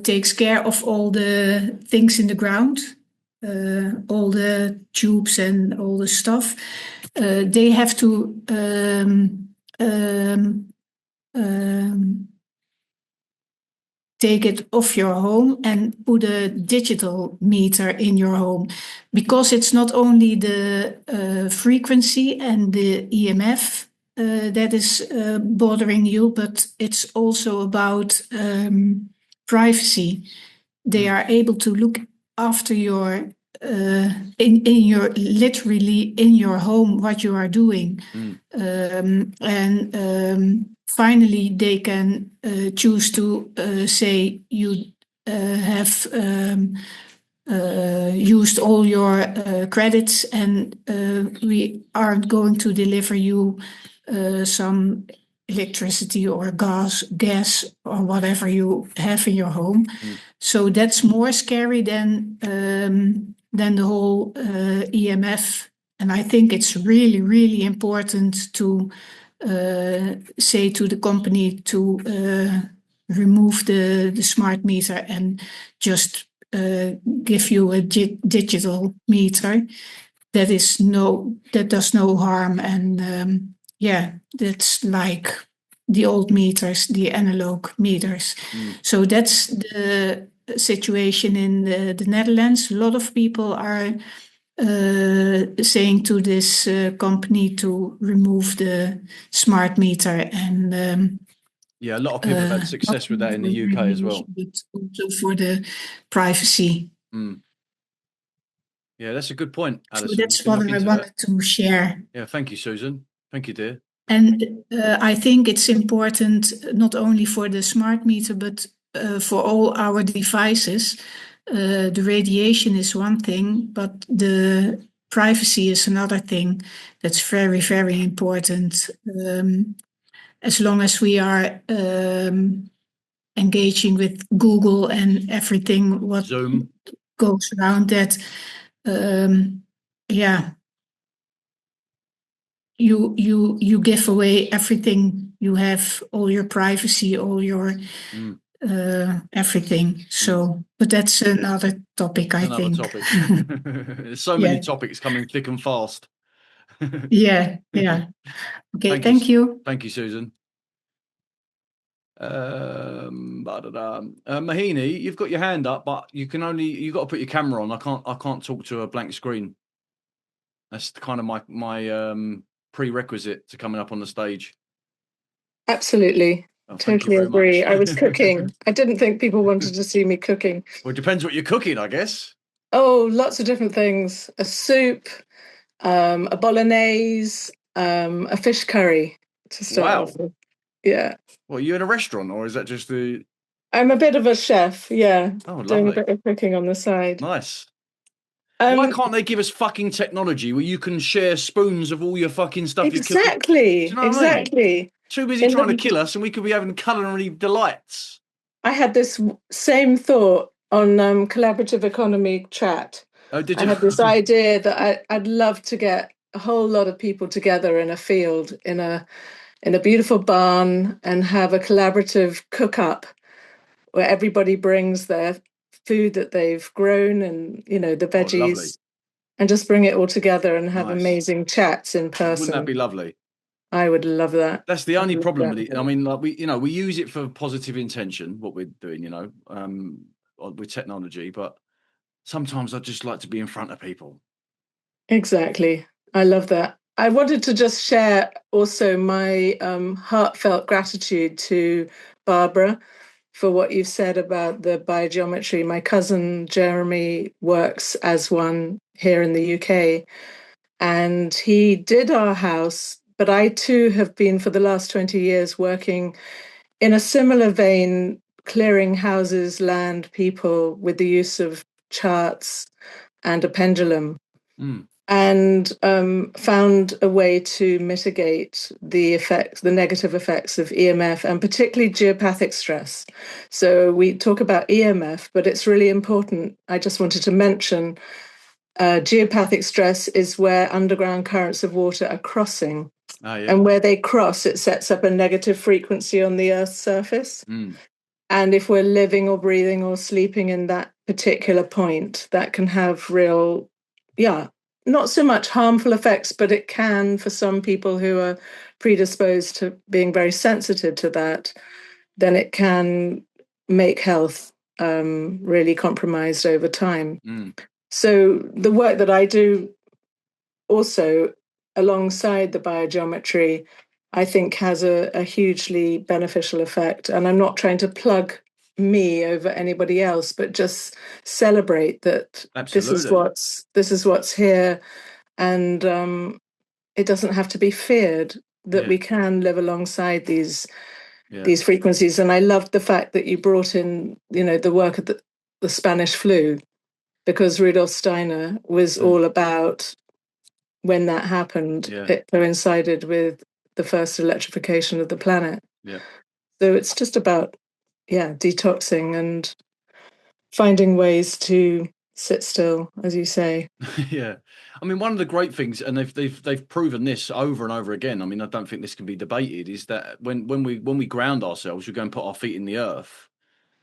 takes care of all the things in the ground, all the tubes and all the stuff. They have to take it off your home and put a digital meter in your home, because it's not only the frequency and the EMF that is bothering you, but it's also about privacy. They are able to look after your literally in your home what you are doing, and finally they can choose to say you have used all your credits, and we aren't going to deliver you some electricity or gas or whatever you have in your home. So that's more scary than the whole EMF. And I think it's really, really important to say to the company to remove the smart meter and just give you a digital meter. that does no harm, and that's like the old meters, the analog meters. So that's the situation in the Netherlands. A lot of people are saying to this company to remove the smart meter, and a lot of people have had success with that in the UK as well. But also for the privacy. Yeah, that's a good point, Alison. So that's what I wanted to share. Yeah, thank you, Susan. Thank you, dear. And I think it's important not only for the smart meter, but for all our devices. The radiation is one thing, but the privacy is another thing that's very, very important. As long as we are engaging with Google and everything what Zoom goes around that, you give away everything you have, all your privacy, all your everything. So, but that's another topic, I think. Topic. There's so many topics coming thick and fast. Yeah. Okay, thank you. Thank you, Susan. Mohini, you've got your hand up, but you've got to put your camera on. I can't talk to a blank screen. That's kind of my prerequisite to coming up on the stage. Absolutely. Totally agree. I was cooking. I didn't think people wanted to see me cooking. Well, it depends what you're cooking, I guess. Oh, lots of different things. A soup, a bolognese, a fish curry to start off with. Yeah. Well, are you in a restaurant, or is that just the... I'm a bit of a chef, yeah. Oh, lovely. Doing a bit of cooking on the side. Nice. Why can't they give us fucking technology where you can share spoons of all your fucking stuff you're cooking? Exactly. Do you know what I mean? Too busy trying to kill us, and we could be having culinary delights. I had this same thought on collaborative economy chat. Oh, did I you? had this idea that I'd love to get a whole lot of people together in a field, in a beautiful barn, and have a collaborative cook-up where everybody brings their food that they've grown and, the veggies, and just bring it all together and have amazing chats in person. Wouldn't that be lovely? I would love that. That's the only problem with it. I mean, like we use it for positive intention, what we're doing, with technology, but sometimes I just like to be in front of people. Exactly. I love that. I wanted to just share also my heartfelt gratitude to Barbara for what you've said about the biogeometry. My cousin Jeremy works as one here in the UK, and he did our house, but I too have been for the last 20 years working in a similar vein, clearing houses, land, people with the use of charts and a pendulum. And found a way to mitigate the negative effects of EMF, and particularly geopathic stress. So we talk about EMF, but it's really important. I just wanted to mention geopathic stress is where underground currents of water are crossing. And where they cross, it sets up a negative frequency on the Earth's surface. And if we're living or breathing or sleeping in that particular point, that can have real, not so much harmful effects, but it can, for some people who are predisposed to being very sensitive to that, then it can make health really compromised over time. So the work that I do also alongside the biogeometry, I think has a hugely beneficial effect. And I'm not trying to plug me over anybody else, but just celebrate that this is what's here, and it doesn't have to be feared, that we can live alongside these frequencies. And I loved the fact that you brought in the work of the Spanish flu, because Rudolf Steiner was all about when that happened. It coincided with the first electrification of the planet. So it's just about detoxing and finding ways to sit still, as you say. I mean, one of the great things, and they've proven this over and over again, I mean, I don't think this can be debated, is that when we ground ourselves, we go and put our feet in the earth,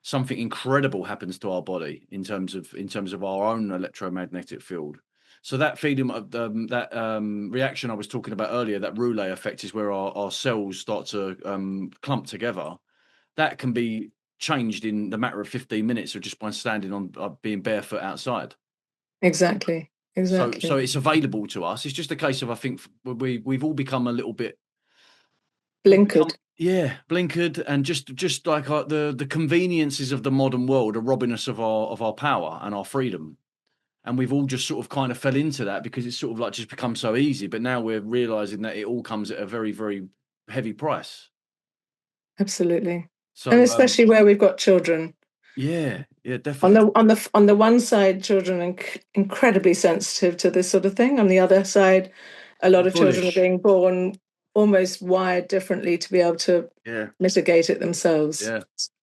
something incredible happens to our body in terms of our own electromagnetic field. So that feeling of that reaction I was talking about earlier, that roulette effect, is where our cells start to clump together. That can be changed in the matter of 15 minutes, or just by standing on being barefoot outside. Exactly. So it's available to us. It's just a case of, I think we've all become a little bit blinkered. Blinkered, and just like the conveniences of the modern world are robbing us of our power and our freedom. And we've all just sort of kind of fell into that because it's sort of like just become so easy. But now we're realizing that it all comes at a very, very heavy price. Absolutely. So, and especially where we've got children. Yeah, definitely. On the one side, children are incredibly sensitive to this sort of thing. On the other side, a lot of children are being born almost wired differently to be able to mitigate it themselves. Yeah,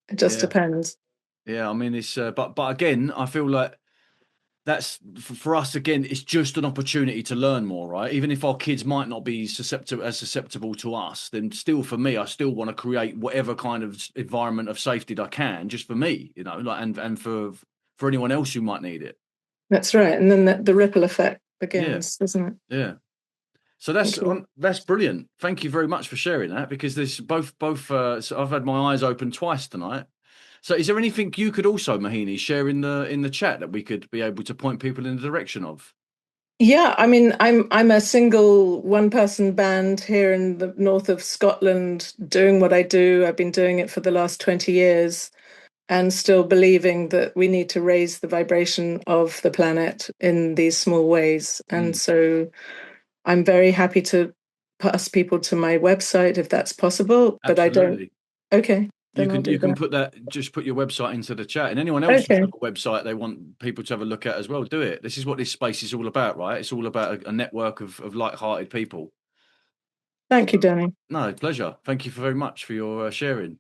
it just depends. Yeah, I mean, it's but again, I feel like that's for us again. It's just an opportunity to learn more, right? Even if our kids might not be susceptible to us, then still, for me, I still want to create whatever kind of environment of safety that I can, just for me, you know, like and for anyone else who might need it. That's right, and then the ripple effect begins, doesn't it? Yeah. So that's brilliant. Thank you very much for sharing that, because there's both. So I've had my eyes open twice tonight. So is there anything you could also, Mohini, share in the chat that we could be able to point people in the direction of? Yeah, I mean, I'm a single one-person band here in the north of Scotland doing what I do. I've been doing it for the last 20 years and still believing that we need to raise the vibration of the planet in these small ways. And so I'm very happy to pass people to my website if that's possible, but Absolutely. I don't. Okay. You can put that, just put your website into the chat, and anyone else who's got a website they want people to have a look at as well, do it. This is what this space is all about, right? It's all about a network of like-hearted people. Thank you, Danny. No, pleasure. Thank you very much for your sharing.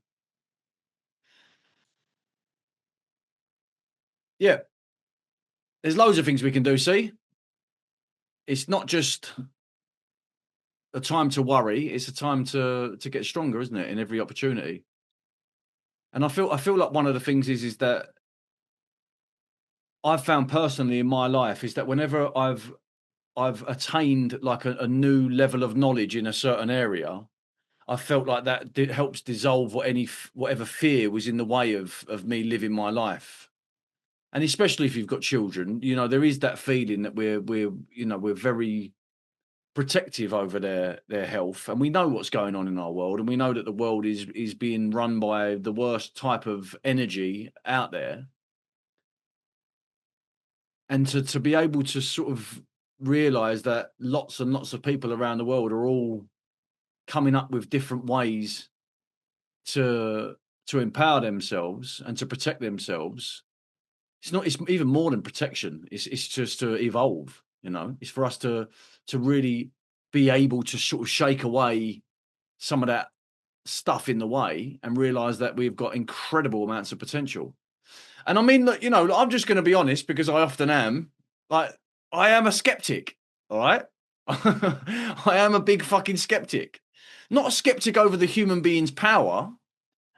Yeah. There's loads of things we can do, see? It's not just a time to worry, it's a time to get stronger, isn't it, in every opportunity? And I feel like one of the things is that I've found personally in my life is that whenever I've attained like a new level of knowledge in a certain area, I felt like that helps dissolve whatever fear was in the way of me living my life. And especially if you've got children, you know, there is that feeling that we're very protective over their health, and we know what's going on in our world, and we know that the world is being run by the worst type of energy out there. And to be able to sort of realize that lots and lots of people around the world are all coming up with different ways to empower themselves and to protect themselves. It's even more than protection. It's just to evolve, you know. It's for us to really be able to sort of shake away some of that stuff in the way and realize that we've got incredible amounts of potential. And I mean, you know, I'm just going to be honest, because I often am. Like, I am a skeptic, all right? I am a big fucking skeptic. Not a skeptic over the human being's power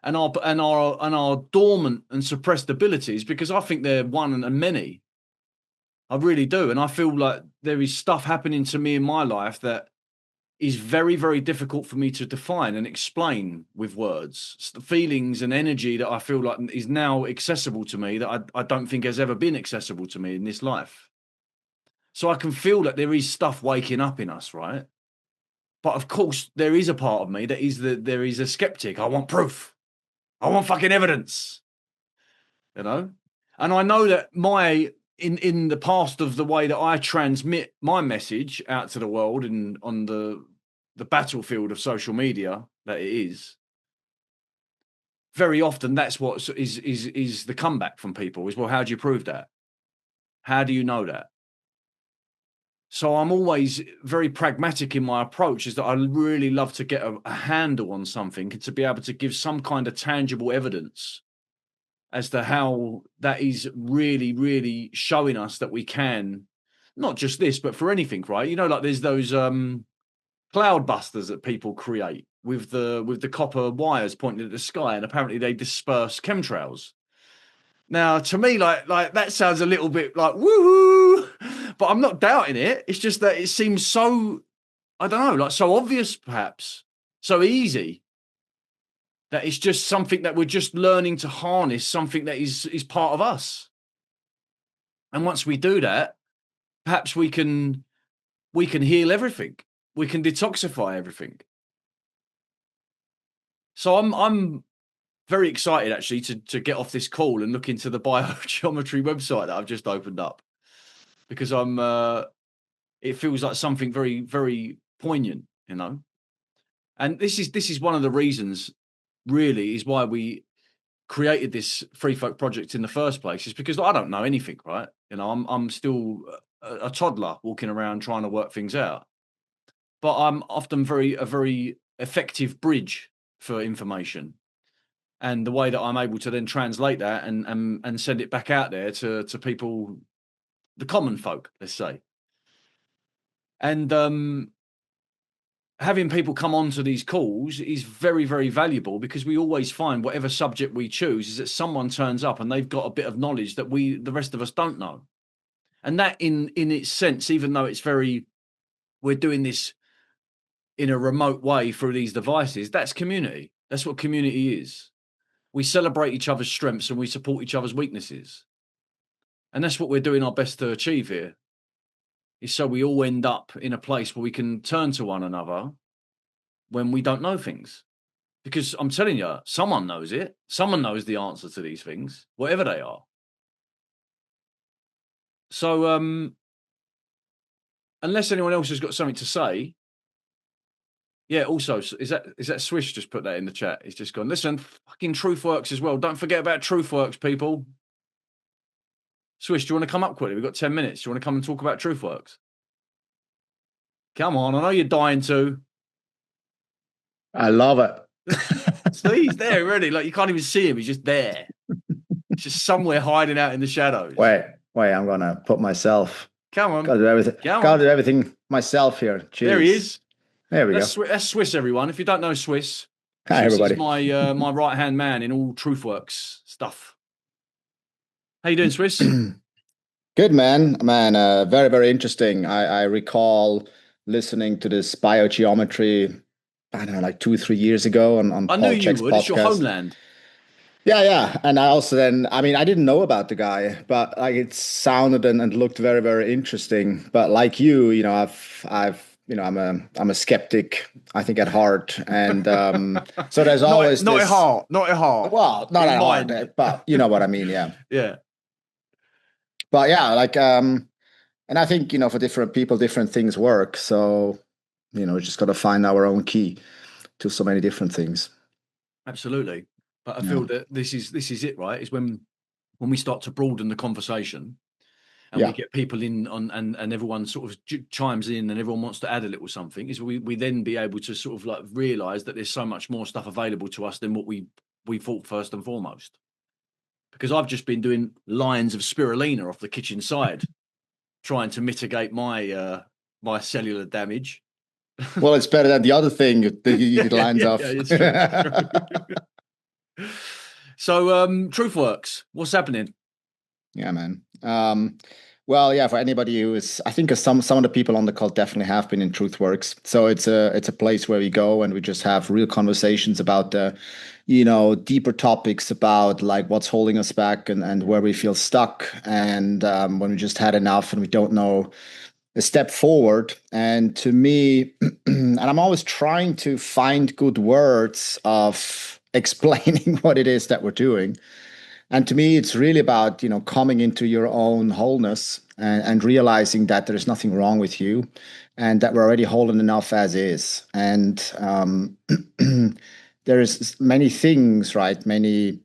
and our dormant and suppressed abilities, because I think they're one and many. I really do. And I feel like there is stuff happening to me in my life that is very, very difficult for me to define and explain with words. Feelings and energy that I feel like is now accessible to me that I don't think has ever been accessible to me in this life. So I can feel that there is stuff waking up in us, right? But of course, there is a part of me that there is a skeptic. I want proof. I want fucking evidence. You know? And I know that in the past of the way that I transmit my message out to the world and on the battlefield of social media that it is, very often that's what is the comeback from people is, well, how do you prove that? How do you know that? So I'm always very pragmatic in my approach, is that I really love to get a handle on something and to be able to give some kind of tangible evidence as to how that is really, really showing us that we can, not just this, but for anything, right? You know, like there's those cloud busters that people create with the copper wires pointing at the sky, and apparently they disperse chemtrails. Now, to me, like that sounds a little bit like woohoo, but I'm not doubting it. It's just that it seems so, I don't know, like so obvious, perhaps, so easy, that it's just something that we're just learning to harness, something that is part of us. And once we do that, perhaps we can heal everything. We can detoxify everything. So I'm very excited actually to get off this call and look into the Biogeometry website that I've just opened up, because it feels like something very, very poignant, you know. And this is one of the reasons, really, is why we created this Free Folk project in the first place, is because I don't know anything, right? You know, I'm still a toddler walking around trying to work things out, but I'm often a very effective bridge for information. And the way that I'm able to then translate that and send it back out there to people, the common folk, let's say. And having people come onto these calls is very, very valuable, because we always find whatever subject we choose is that someone turns up and they've got a bit of knowledge that the rest of us don't know. And that in its sense, even though we're doing this in a remote way through these devices, that's community. That's what community is. We celebrate each other's strengths and we support each other's weaknesses. And that's what we're doing our best to achieve here, is so we all end up in a place where we can turn to one another when we don't know things. Because I'm telling you, someone knows it. Someone knows the answer to these things, whatever they are. So unless anyone else has got something to say. Yeah, also, is that Swish just put that in the chat? He's just gone, listen, fucking TruthWorks as well. Don't forget about TruthWorks, people. Swish, do you want to come up quickly? We've got 10 minutes. Do you want to come and talk about TruthWorks? Come on, I know you're dying to. I love it. See, he's there already. Like, you can't even see him. He's just there. He's just somewhere hiding out in the shadows. Wait, I'm going to put myself. Come on. Got to do everything. Got to do everything myself here. Jeez. There he is. There we go. That's Swiss, everyone. If you don't know Swiss, hi, everybody. Is my right-hand man in all TruthWorks stuff. How you doing, Swiss? Good, man. Very, very interesting. I recall listening to this Biogeometry, I don't know, like 2-3 years ago on I Paul knew you Chek's would. podcast. It's your homeland. Yeah. And I also I didn't know about the guy, but like it sounded and looked very, very interesting. But like you know, I'm a skeptic, I think, at heart, and so there's always not at heart. Well, not at heart, but you know what I mean, yeah. Yeah. But yeah, like, and I think, you know, for different people, different things work. So, you know, we just got to find our own key to so many different things. Absolutely, but I feel that this is it, right? Is when we start to broaden the conversation. And we get people in on, and everyone sort of chimes in, and everyone wants to add a little something, is we then be able to sort of like realize that there's so much more stuff available to us than what we thought first and foremost. Because I've just been doing lines of spirulina off the kitchen side, trying to mitigate my my cellular damage. Well, it's better than the other thing that you did lines off. Yeah, it's true. So TruthWorks, what's happening? Yeah, man. Well, yeah, for anybody who is, I think some of the people on the call definitely have been in TruthWorks. So it's a place where we go and we just have real conversations about deeper topics about like what's holding us back and where we feel stuck, and when we just had enough and we don't know a step forward. And to me, and I'm always trying to find good words of explaining what it is that we're doing. And to me, it's really about, coming into your own wholeness and realizing that there's nothing wrong with you and that we're already whole enough as is. And there's many things, right? Many,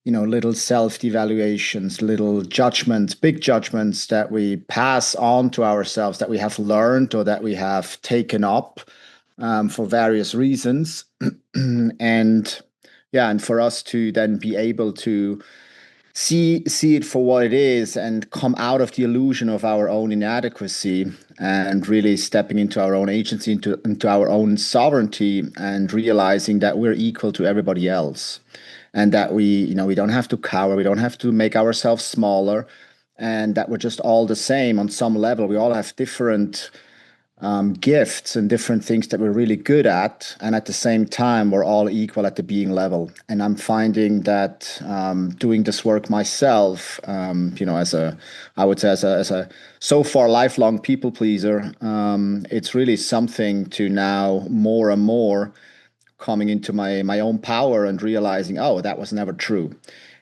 little self-devaluations, little judgments, big judgments that we pass on to ourselves that we have learned or that we have taken up for various reasons. And for us to then be able to see it for what it is and come out of the illusion of our own inadequacy and really stepping into our own agency, into our own sovereignty, and realizing that we're equal to everybody else, and that we don't have to cower, we don't have to make ourselves smaller, and that we're just all the same on some level. We all have different gifts and different things that we're really good at, and at the same time we're all equal at the being level. And I'm finding that doing this work myself, as a so far lifelong people pleaser, it's really something to now more and more coming into my own power and realizing, oh, that was never true.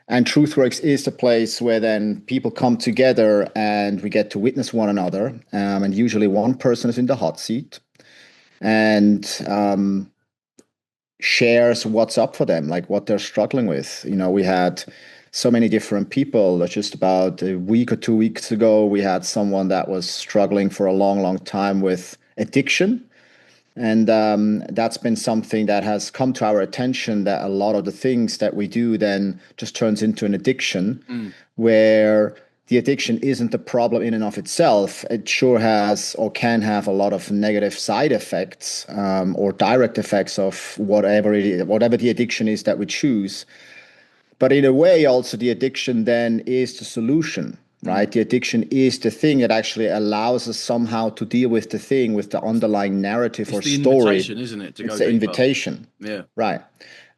And TruthWorks is the place where then people come together and we get to witness one another. And usually one person is in the hot seat and shares what's up for them, like what they're struggling with. We had so many different people. Just about a week or 2 weeks ago, we had someone that was struggling for a long, long time with addiction. And that's been something that has come to our attention, that a lot of the things that we do then just turns into an addiction, where the addiction isn't the problem in and of itself. It sure has or can have a lot of negative side effects or direct effects of whatever the addiction is that we choose. But in a way, also the addiction then is the solution. Right? The addiction is the thing that actually allows us somehow to deal with the thing, with the underlying narrative or story. It's the invitation, isn't it? It's the invitation. Yeah. Right.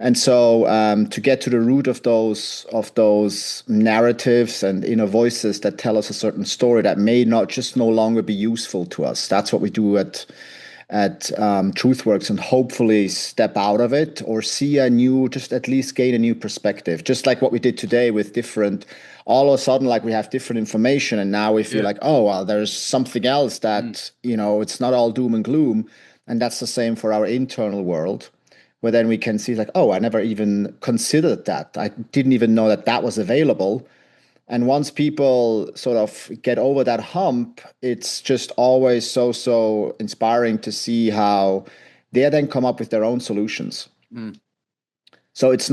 And so to get to the root of those narratives and inner voices that tell us a certain story that may no longer be useful to us. That's what we do at TruthWorks, and hopefully step out of it or see just at least gain a new perspective. Just like what we did today with different, all of a sudden, like we have different information, and now we feel like, oh, well, there's something else that, it's not all doom and gloom. And that's the same for our internal world, where then we can see like, oh, I never even considered that. I didn't even know that was available. And once people sort of get over that hump, it's just always so inspiring to see how they then come up with their own solutions. So it's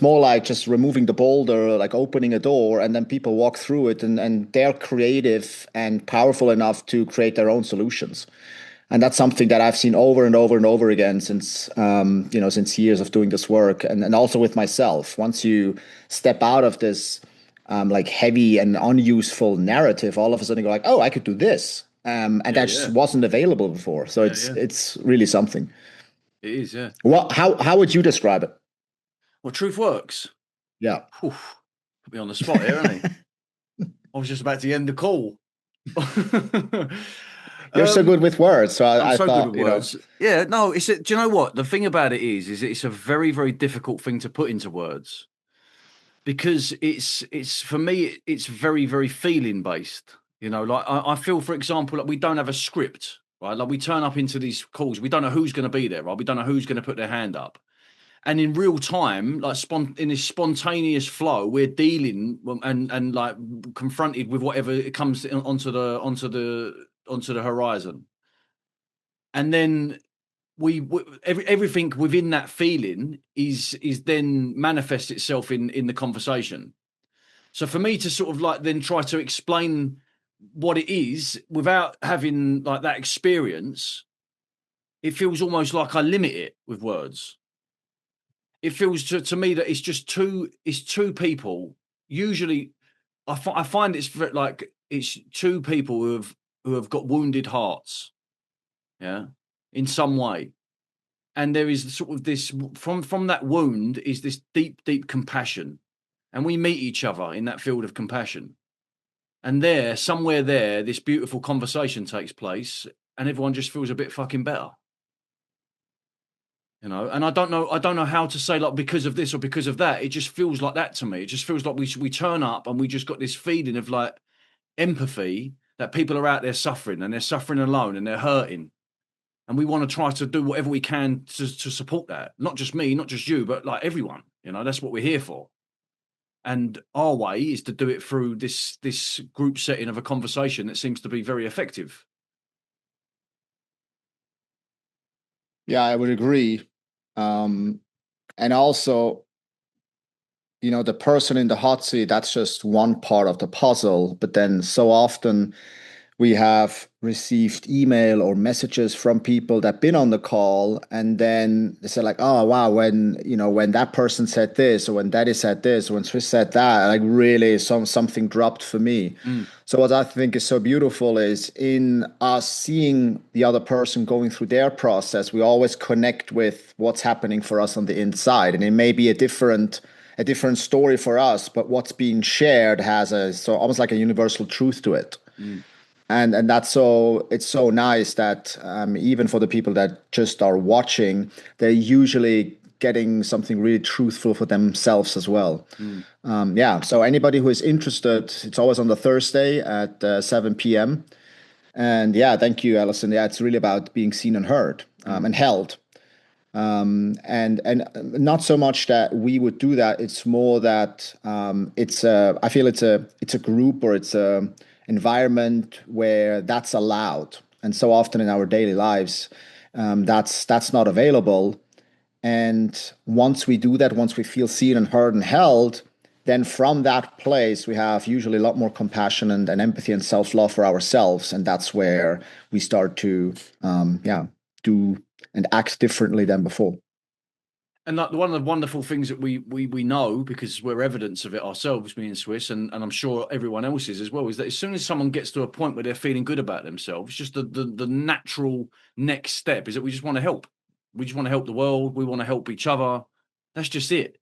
more like just removing the boulder, like opening a door, and then people walk through it and they're creative and powerful enough to create their own solutions. And that's something that I've seen over and over and over again since years of doing this work. And also with myself, once you step out of this like heavy and unuseful narrative, all of a sudden you go like, oh, I could do this. And that just wasn't available before. So it's really something. It is, yeah. How would you describe it? Well, TruthWorks. Yeah. Put me on the spot here, hasn't he? I was just about to end the call. You're so good with words. So I so thought, good with words. Yeah, no, do you know what? The thing about it is it's a very, very difficult thing to put into words, because it's for me, it's very, very feeling based. Like I feel, for example, like we don't have a script, right? Like we turn up into these calls, we don't know who's going to be there, right? We don't know who's going to put their hand up. And in real time, like in this spontaneous flow, we're dealing and like confronted with whatever it comes onto the horizon. And then everything within that feeling is then manifests itself in the conversation. So for me to sort of like then try to explain what it is without having like that experience, it feels almost like I limit it with words. It feels to me that it's just two people. Usually I find it's like it's two people who have got wounded hearts, in some way. And there is sort of this, from that wound is this deep, deep compassion. And we meet each other in that field of compassion. And somewhere there, this beautiful conversation takes place and everyone just feels a bit fucking better. And I don't know how to say like because of this or because of that. It just feels like that to me. It just feels like we turn up and we just got this feeling of like empathy, that people are out there suffering and they're suffering alone and they're hurting. And we want to try to do whatever we can to support that. Not just me, not just you, but like everyone. That's what we're here for. And our way is to do it through this group setting of a conversation that seems to be very effective. Yeah, I would agree. And also, the person in the hot seat, that's just one part of the puzzle. But then so often We have received email or messages from people that been on the call, and then they said like, oh wow, when that person said this, or when Daddy said this, or when Swiss said that, like really something dropped for me. So what I think is so beautiful is in us seeing the other person going through their process, we always connect with what's happening for us on the inside, and it may be a different story for us, but what's being shared has almost like a universal truth to it. And it's so nice that even for the people that just are watching, they're usually getting something really truthful for themselves as well. So anybody who is interested, it's always on the Thursday at 7 p.m. And thank you, Alison. It's really about being seen and heard and held. And not so much that we would do that. It's more that I feel it's a group, or it's a environment where that's allowed. And so often in our daily lives, that's not available. And once we do that, once we feel seen and heard and held, then from that place, we have usually a lot more compassion and empathy and self-love for ourselves. And that's where we start to do and act differently than before. And like one of the wonderful things that we know, because we're evidence of it ourselves, me and Swiss, and I'm sure everyone else is as well, is that as soon as someone gets to a point where they're feeling good about themselves, just the natural next step is that we just want to help. We just want to help the world. We want to help each other. That's just it.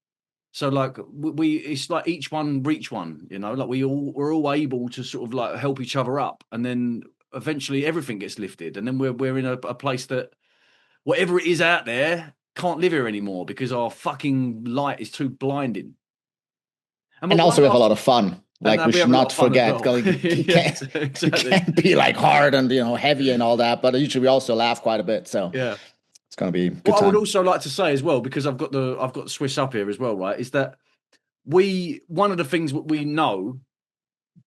So like it's like each one reach one, like we're all able to sort of like help each other up, and then eventually everything gets lifted, and then we're in a place that whatever it is out there can't live here anymore because our fucking light is too blinding. And also we have a lot of fun. Like we should not forget, it can't be like hard and heavy and all that, but usually we also laugh quite a bit. So it's going to be good. What I would also like to say as well, because I've got Swiss up here as well, right, is that one of the things that we know,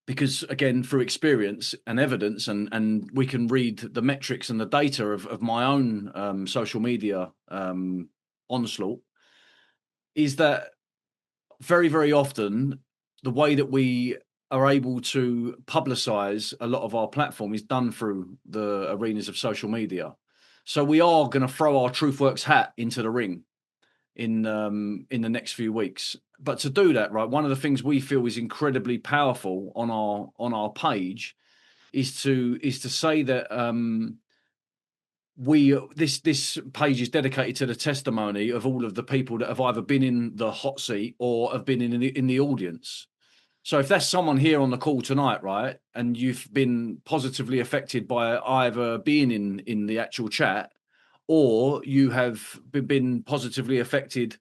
because again through experience and evidence, and we can read the metrics and the data of my own social media onslaught, is that very, very often the way that we are able to publicize a lot of our platform is done through the arenas of social media. So we are going to throw our TruthWorks hat into the ring in the next few weeks. But to do that, right, one of the things we feel is incredibly powerful on our page is to say that this page is dedicated to the testimony of all of the people that have either been in the hot seat or have been in the audience. So if that's someone here on the call tonight, right, and you've been positively affected by either being in the actual chat, or you have been positively affected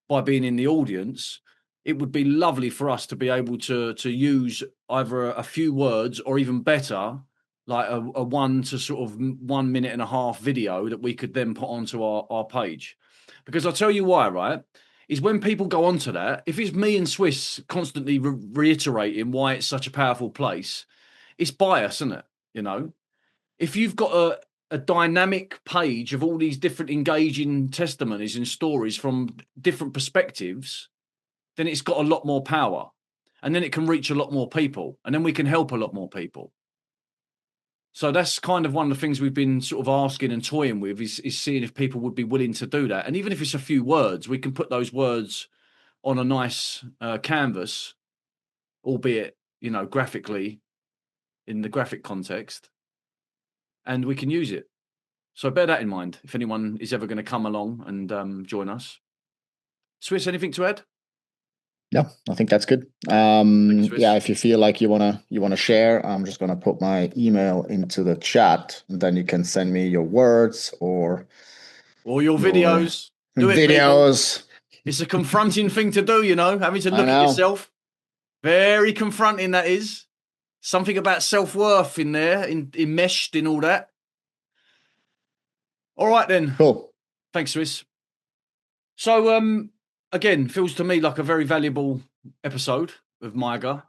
by being in the audience, it would be lovely for us to be able to use either a few words, or even better, like a 1 to sort of 1 minute and a half video that we could then put onto our page. Because I'll tell you why, right, is when people go onto that, if it's me and Swiss constantly reiterating why it's such a powerful place, it's bias, isn't it? If you've got a dynamic page of all these different engaging testimonies and stories from different perspectives, then it's got a lot more power, and then it can reach a lot more people, and then we can help a lot more people. So that's kind of one of the things we've been sort of asking and toying with, is seeing if people would be willing to do that. And even if it's a few words, we can put those words on a nice canvas, albeit, graphically in the graphic context, and we can use it. So bear that in mind if anyone is ever going to come along and join us. Swiss, anything to add? No, I think that's good. If you feel like you wanna share, I'm just gonna put my email into the chat, and then you can send me your words or your videos. Do it, videos. People. It's a confronting thing to do, having to look at yourself. Very confronting, that is. Something about self-worth in there, enmeshed in all that. All right then. Cool. Thanks, Swiss. So again, feels to me like a very valuable episode of MYGA.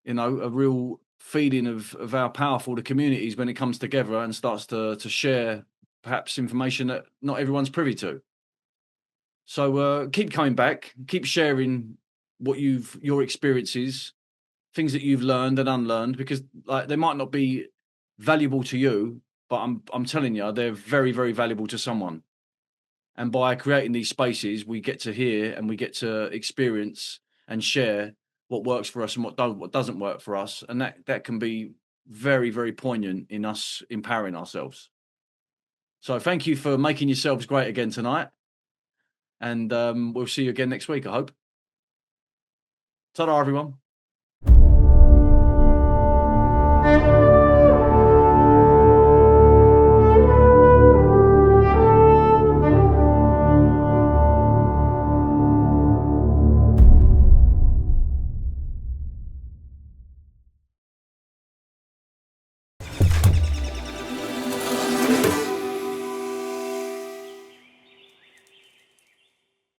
A real feeling of how powerful the community is when it comes together and starts to share perhaps information that not everyone's privy to. So keep coming back, keep sharing your experiences, things that you've learned and unlearned, because like they might not be valuable to you, but I'm telling you, they're very, very valuable to someone. And by creating these spaces, we get to hear and we get to experience and share what works for us and what doesn't work for us. And that can be very, very poignant in us empowering ourselves. So thank you for making yourselves great again tonight. And we'll see you again next week, I hope. Ta-da, everyone.